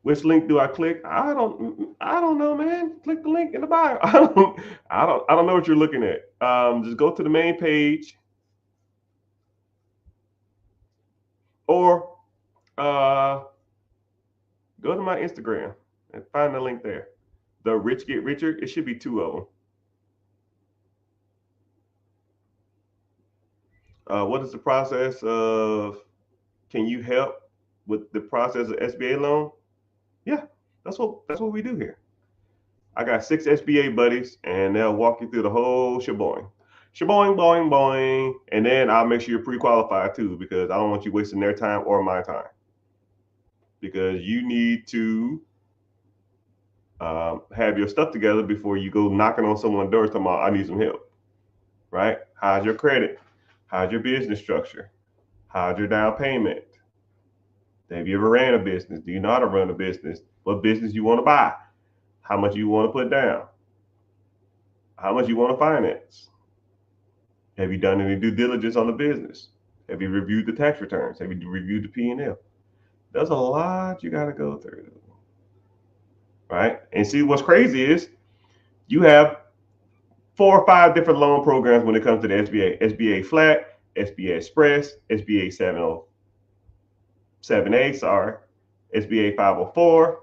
Which link do I click? I don't know, man. Click the link in the bio. I don't know what you're looking at. Just go to the main page, or go to my Instagram and find the link there. The Rich Get Richer. It should be 2 of them. What is the process of? Can you help with the process of SBA loan? Yeah, that's what we do here. I got 6 SBA buddies, and they'll walk you through the whole sheboing. Sheboing, boing, boing. And then I'll make sure you're pre-qualified too, because I don't want you wasting their time or my time. Because you need to have your stuff together before you go knocking on someone's door talking about, I need some help. Right? How's your credit? How's your business structure? How's your down payment? Have you ever ran a business? Do you know how to run a business? What business you want to buy? How much you want to put down? How much you want to finance? Have you done any due diligence on the business? Have you reviewed the tax returns? Have you reviewed the P&L? There's a lot you got to go through, right? And see, what's crazy is you have 4 or 5 different loan programs when it comes to the SBA. SBA Flat, SBA Express, SBA 7A, SBA 504,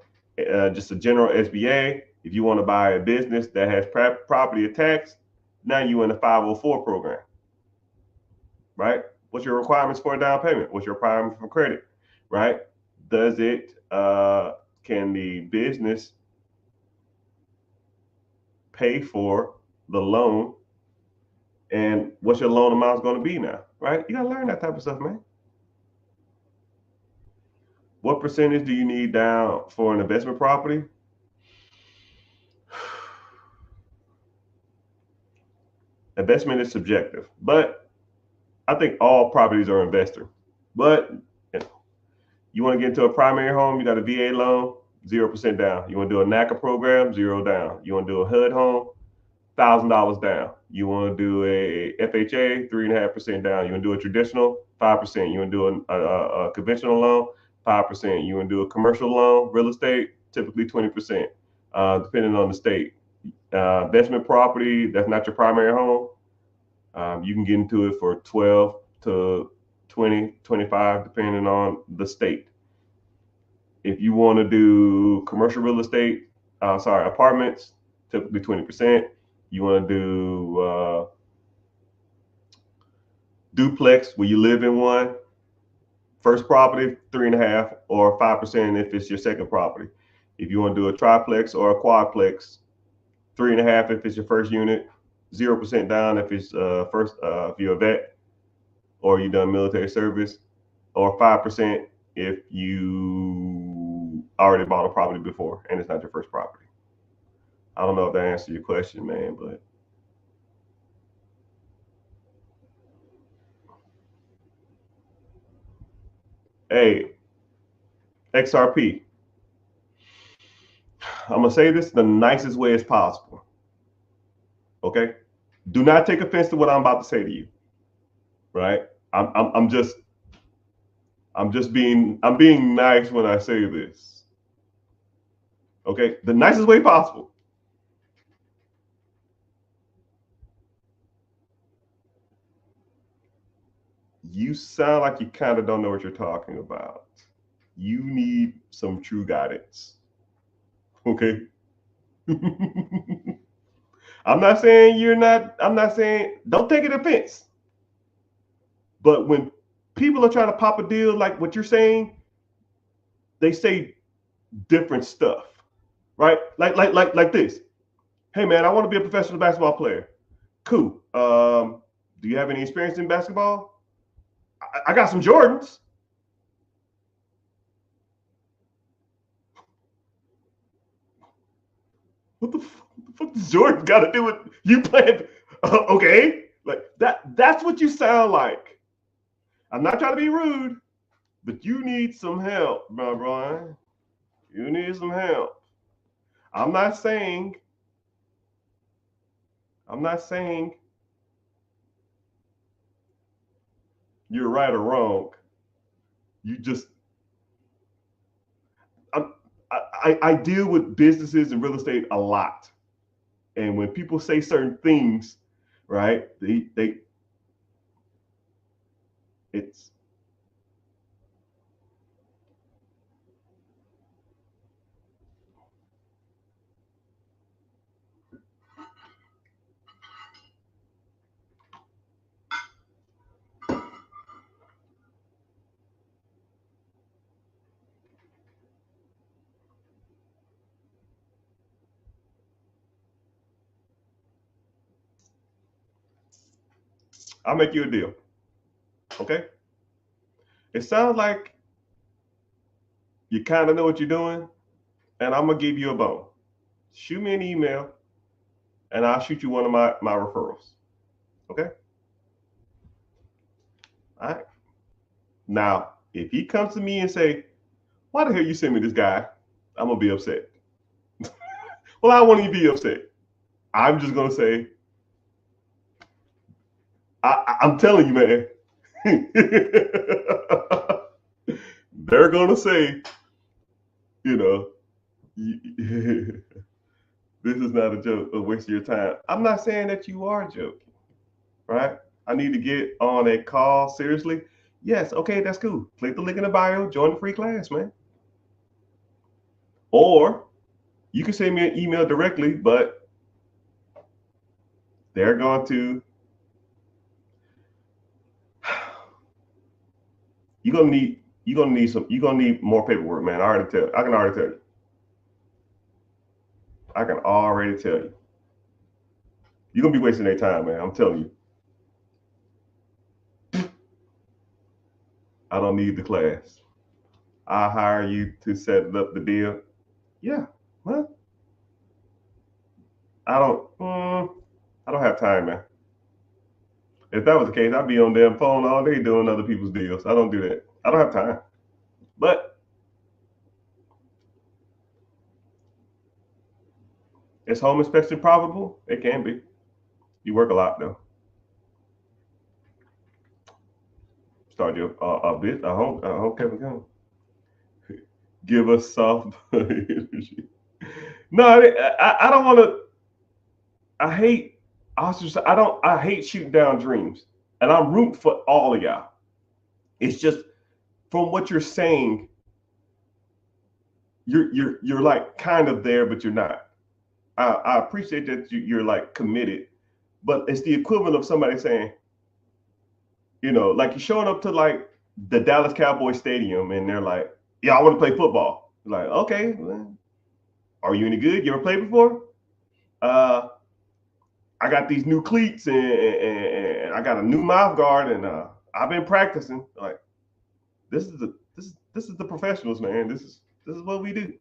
just a general SBA. If you want to buy a business that has property tax, now you're in the 504 program, right? What's your requirements for a down payment? What's your requirement for credit, right? Does it, can the business pay for the loan? And what's your loan amount going to be now, right? You got to learn that type of stuff, man. What percentage do you need down for an investment property? Investment is subjective, but I think all properties are investor. But you want to get into a primary home, you got a VA loan, 0% down. You want to do a NACA program, 0 down. You want to do a HUD home, $1,000 down. You want to do a FHA, 3.5% down. You want to do a traditional, 5%. You want to do a conventional loan, 5%. You want to do a commercial loan, real estate, typically 20%, depending on the state. Investment property, that's not your primary home. You can get into it for 12 to 20, 25, depending on the state. If you want to do commercial real estate, apartments, typically 20%. You want to do duplex where you live in one, first property, 3.5 or 5% if it's your second property. If you want to do a triplex or a quadplex, 3.5 if it's your first unit, 0% down if it's if you're a vet or you done military service, or 5% if you already bought a property before and it's not your first property. I don't know if that answers your question, man, but hey, XRP, I'm gonna say this the nicest way as possible. Okay, do not take offense to what I'm about to say to you. Right? I'm just being nice when I say this. Okay, the nicest way possible. You sound like you kind of don't know what you're talking about. You need some true guidance. Okay. I'm not saying you're not, I'm not saying, don't take it offense. But when people are trying to pop a deal like what you're saying, they say different stuff, right? Like this. Hey man, I want to be a professional basketball player. Cool. Do you have any experience in basketball? I got some Jordans. What the fuck does Jordan got to do with you playing? Okay, like that. That's what you sound like. I'm not trying to be rude, but you need some help, my Brian. You need some help. I'm not saying. I'm not saying you're right or wrong. You just. I deal with businesses and real estate a lot, and when people say certain things, right? They it's I'll make you a deal. Okay. It sounds like you kind of know what you're doing, and I'm gonna give you a bone. Shoot me an email, and I'll shoot you one of my referrals. Okay. All right. Now, if he comes to me and say, "Why the hell you send me this guy?" I'm gonna be upset. Well, I want you to be upset. I'm just gonna say, I'm telling you, man. They're gonna say, you know, this is not a joke, a waste of your time. I'm not saying that you are joking, right? I need to get on a call seriously. Yes, okay, that's cool. Click the link in the bio, join the free class, man. Or you can send me an email directly, but they're going to you're gonna need more paperwork, man. I can already tell you. I can already tell you. You're gonna be wasting their time, man. I'm telling you. I don't need the class. I hire you to set up the deal. Yeah. Well, I don't. I don't have time, man. If that was the case, I'd be on damn phone all day doing other people's deals. I don't do that. I don't have time. But is home inspection probable? It can be. You work a lot though. Start your bit. I hope Kevin comes. Give us soft energy. No, I don't want to. I hate. I hate shooting down dreams, and I'm rooting for all of y'all. It's just from what you're saying, you're like kind of there, but you're not. I appreciate that you're like committed, but it's the equivalent of somebody saying, like you're showing up to like the Dallas Cowboys stadium, and they're like, "Yeah, I want to play football." You're like, okay, well, are you any good? You ever played before? I got these new cleats and I got a new mouth guard, and I've been practicing. Like, this is the professionals, man. This is what we do.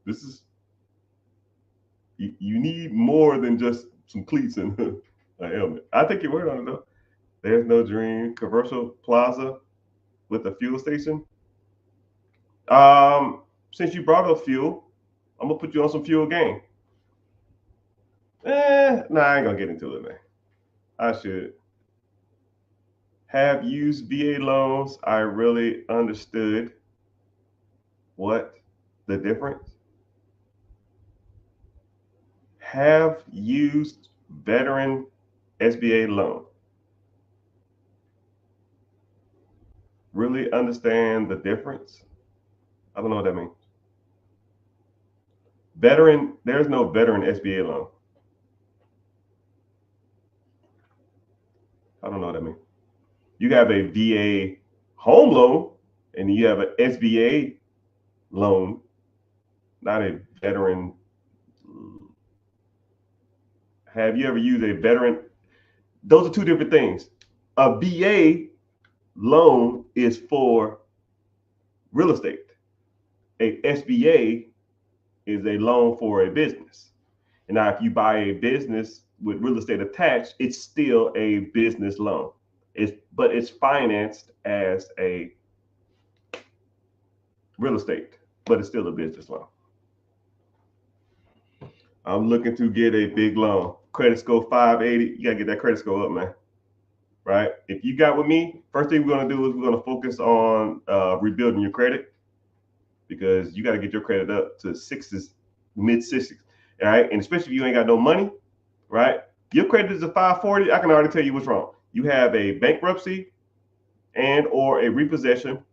This is you need more than just some cleats and a helmet. I think your word on it though. There's no dream. Commercial plaza with a fuel station. Since you brought up fuel, I'm gonna put you on some fuel game. Nah, I ain't gonna get into it, man. I should have used VA loans. I really understood what the difference. Have used veteran SBA loan. Really understand the difference. I don't know what that means. Veteran, there's no veteran SBA loan. I don't know what that means. You have a VA home loan and you have an SBA loan, not a veteran. Have you ever used a veteran? Those are two different things. A VA loan is for real estate. A SBA is a loan for a business. And now if you buy a business with real estate attached, it's still a business loan. But it's financed as a real estate, but it's still a business loan. I'm looking to get a big loan. Credit score 580. You gotta get that credit score up, man. Right? If you got with me, first thing we're gonna do is we're gonna focus on rebuilding your credit, because you got to get your credit up to sixes, mid 60s. All right. And especially if you ain't got no money, right? Your credit is a 540. I can already tell you what's wrong. You have a bankruptcy and or a repossession,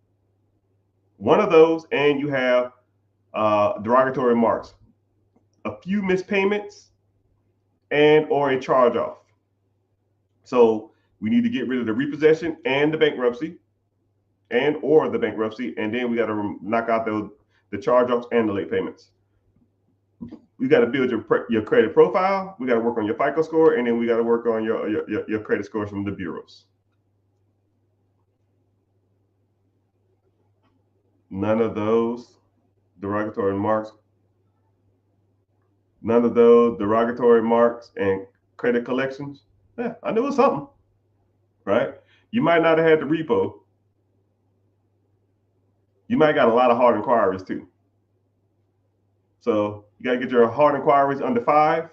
one of those, and you have derogatory marks, a few missed payments, and or a charge off. So we need to get rid of the repossession and the bankruptcy, and or the bankruptcy, and then we got to knock out the charge-offs and the late payments. We got to build your credit profile. We got to work on your FICO score, and then we got to work on your credit scores from the bureaus. None of those derogatory marks. None of those derogatory marks and credit collections. Yeah, I knew it was something, right? You might not have had the repo. You might got a lot of hard inquiries too. So you got to get your hard inquiries under 5,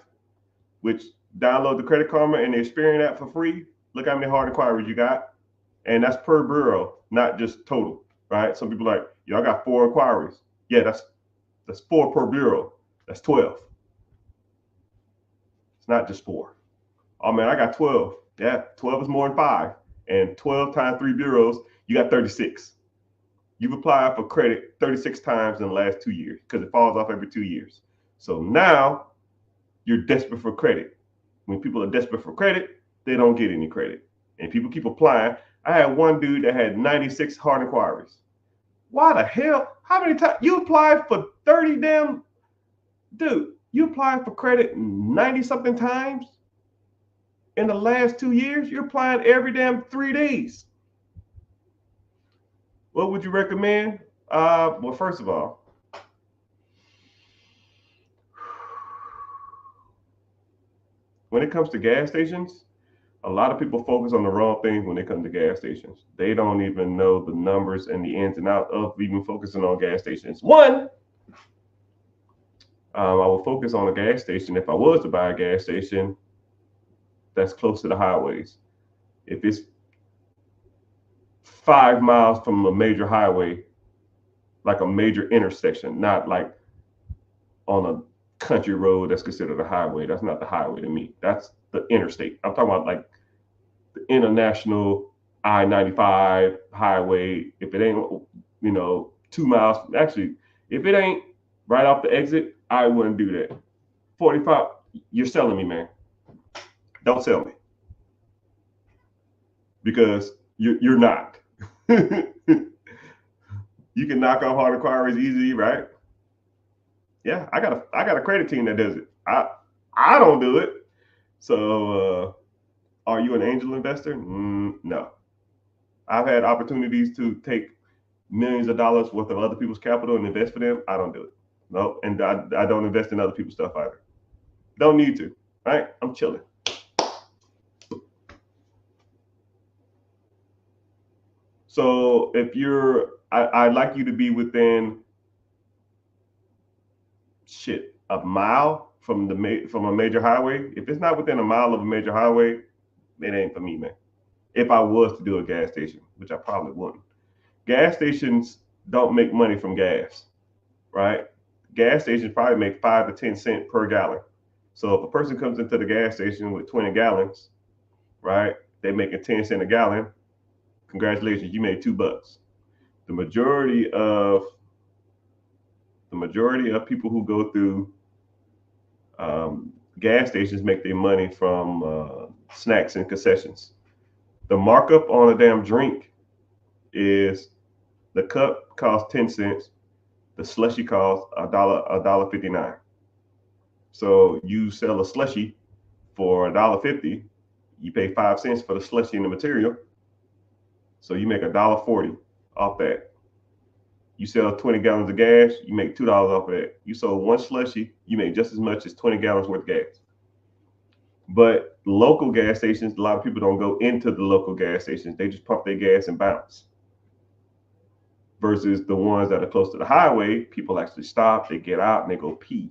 which download the Credit Karma and the Experian app for free. Look how many hard inquiries you got. And that's per bureau, not just total, right? Some people are like, I got 4 inquiries. Yeah, that's 4 per bureau. That's 12. It's not just 4. Oh man, I got 12. Yeah, 12 is more than 5. And 12 times 3 bureaus, you got 36. You've applied for credit 36 times in the last 2 years, because it falls off every 2 years. So now you're desperate for credit. When people are desperate for credit, they don't get any credit. And people keep applying. I had one dude that had 96 hard inquiries. Why the hell? How many times? You applied for 30 damn... Dude, you applied for credit 90 something times in the last 2 years? You're applying every damn 3 days. What would you recommend? Well, first of all, when it comes to gas stations, a lot of people focus on the wrong things when it comes to gas stations. They don't even know the numbers and the ins and outs of even focusing on gas stations. One, I would focus on a gas station. If I was to buy a gas station, that's close to the highways. If it's 5 miles from a major highway, like a major intersection, not like on a country road that's considered a highway. That's not the highway to me. That's the interstate. I'm talking about like the international I-95 highway. If it ain't, 2 miles, actually, if it ain't right off the exit, I wouldn't do that. 45, you're selling me, man. Don't sell me. Because you're not. You can knock off hard inquiries easy, right? Yeah, I got a credit team that does it. I don't do it. So are you an angel investor? No. I've had opportunities to take millions of dollars worth of other people's capital and invest for them. I don't do it. No, and I don't invest in other people's stuff either. Don't need to, right? I'm chilling. So if I'd like you to be within a mile from a major highway. If it's not within a mile of a major highway, it ain't for me, man. If I was to do a gas station, which I probably wouldn't. Gas stations don't make money from gas, right? Gas stations probably make 5 to 10 cents per gallon. So if a person comes into the gas station with 20 gallons, right, they're making 10 cents a gallon. Congratulations, you made $2. The majority of people who go through gas stations make their money from snacks and concessions. The markup on a damn drink is the cup costs 10 cents, the slushy costs $1.59. So you sell a slushy for $1.50, you pay 5 cents for the slushy and the material, so you make $1.40 off that. You sell 20 gallons of gas, you make $2 off of that. You sold one slushy, you make just as much as 20 gallons worth of gas. But local gas stations, a lot of people don't go into the local gas stations. They just pump their gas and bounce. Versus the ones that are close to the highway, people actually stop, they get out, and they go pee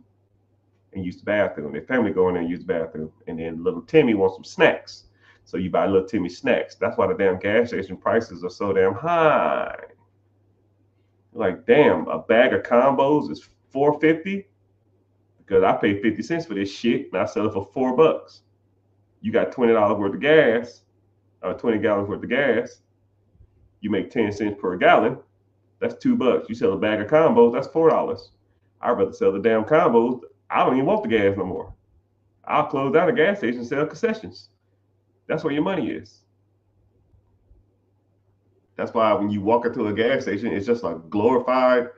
and use the bathroom. Their family go in there and use the bathroom. And then little Timmy wants some snacks. So you buy little Timmy snacks. That's why the damn gas station prices are so damn high. Like, damn, a bag of combos is $4.50 because I pay 50 cents for this shit and I sell it for $4. You got $20 worth of gas, or 20 gallons worth of gas. You make 10 cents per gallon. That's $2. You sell a bag of combos, that's $4. I'd rather sell the damn combos. I don't even want the gas no more. I'll close down the gas station and sell concessions. That's where your money is. That's why when you walk into a gas station, it's just like glorified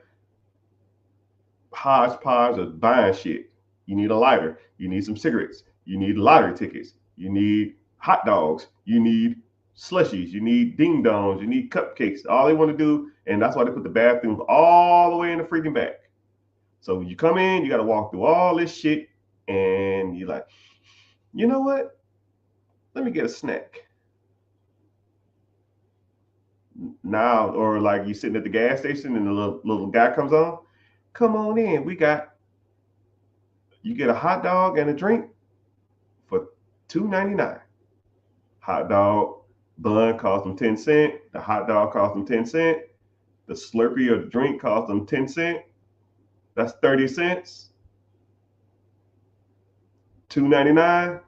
hodgepodge of buying shit. You need a lighter. You need some cigarettes. You need lottery tickets. You need hot dogs. You need slushies. You need ding dongs. You need cupcakes. All they want to do, and that's why they put the bathrooms all the way in the freaking back. So when you come in, you got to walk through all this shit, and you're like, you know what? Let me get a snack. Now, or like you sitting at the gas station and the little guy comes on, come on in. You get a hot dog and a drink for $2.99. Hot dog bun costs them 10 cents. The hot dog costs them 10 cents. The Slurpee or the drink costs them 10 cents. That's 30 cents. $2.99.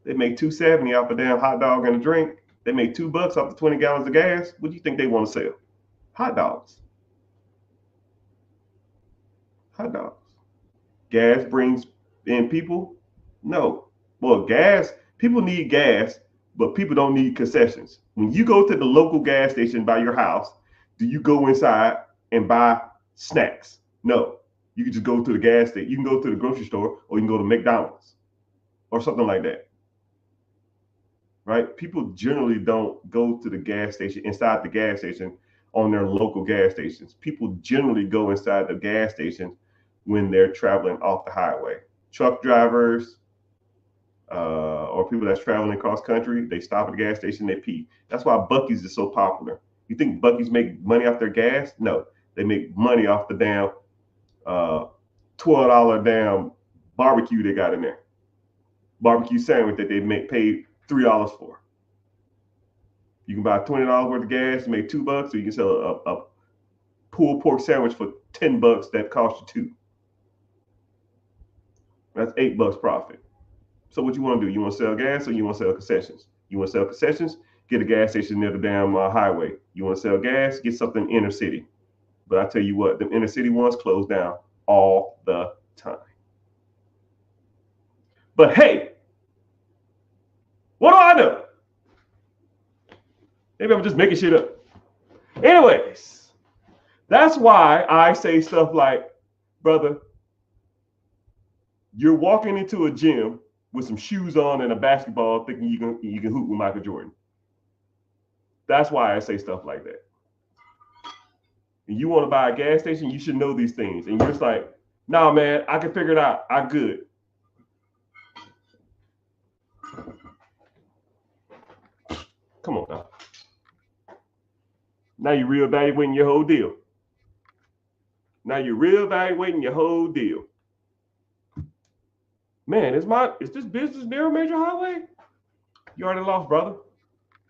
They make $2.70 off a damn hot dog and a drink. They make $2 off the 20 gallons of gas. What do you think they want to sell? Hot dogs. Hot dogs. Gas brings in people? No. Well, people need gas, but people don't need concessions. When you go to the local gas station by your house, do you go inside and buy snacks? No. You can just go to the gas station. You can go to the grocery store, or you can go to McDonald's or something like that. Right? People generally don't go to the gas station, inside the gas station, on their local gas stations. People generally go inside the gas station when they're traveling off the highway. Truck drivers, or people that's traveling cross country, they stop at the gas station, they pee. That's why Buc-ee's is so popular. You think Buc-ee's make money off their gas? No, they make money off the damn $12 damn barbecue they got in there. barbecue sandwich that they paid $3 for. You can buy $20 worth of gas and make $2, or you can sell a pulled pork sandwich for $10 that costs you $2. That's $8 profit. So what you want to do? You want to sell gas or you want to sell concessions? You want to sell concessions? Get a gas station near the damn highway. You want to sell gas? Get something inner city. But I tell you what, the inner city ones close down all the time. But hey, what do I know? Maybe I'm just making shit up. Anyways, that's why I say stuff like, brother, you're walking into a gym with some shoes on and a basketball thinking you can hoop with Michael Jordan. That's why I say stuff like that. And you want to buy a gas station, you should know these things. And you're just like, nah, man, I can figure it out. I'm good. Come on now. Now you're reevaluating your whole deal. Man, is this business near a major highway? You already lost, brother.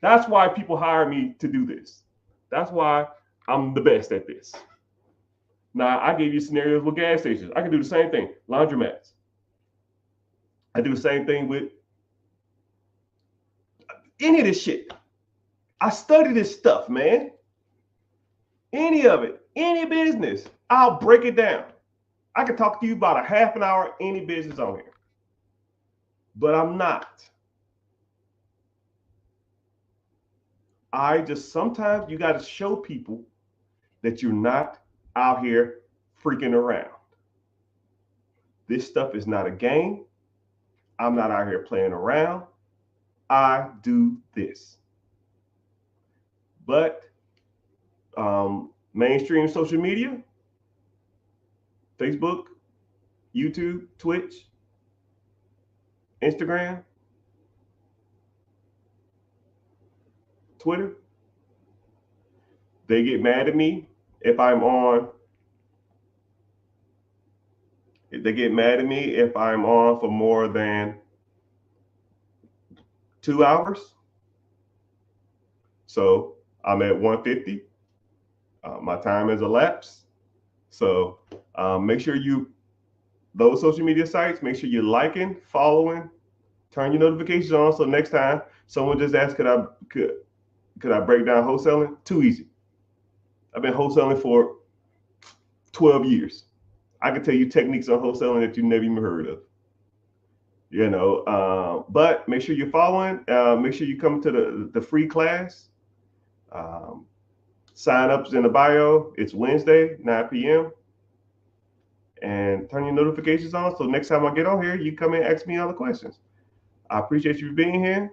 That's why people hire me to do this. That's why I'm the best at this. Now, I gave you scenarios with gas stations. I can do the same thing. Laundromats. I do the same thing with any of this shit. I study this stuff, man. Any of it, any business, I'll break it down. I can talk to you about a half an hour, any business on here. But I'm not. Sometimes you got to show people that you're not out here freaking around. This stuff is not a game. I'm not out here playing around. I do this. But mainstream social media, Facebook, YouTube, Twitch, Instagram, Twitter, they get mad at me if I'm on. They get mad at me if I'm on for more than 2 hours. So I'm at 150. My time has elapsed. So make sure those social media sites, make sure you're liking, following, turn your notifications on. So next time someone just asked, could I break down wholesaling? Too easy. I've been wholesaling for 12 years. I can tell you techniques on wholesaling that you never even heard of. But make sure you're following. Make sure you come to the free class. Sign up's in the bio. It's Wednesday, 9 p.m. And turn your notifications on. So next time I get on here, you come and ask me all the questions. I appreciate you being here.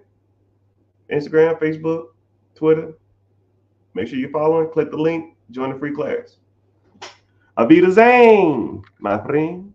Instagram, Facebook, Twitter. Make sure you're following. Click the link. Join the free class. Auf Wiedersehen, my friend.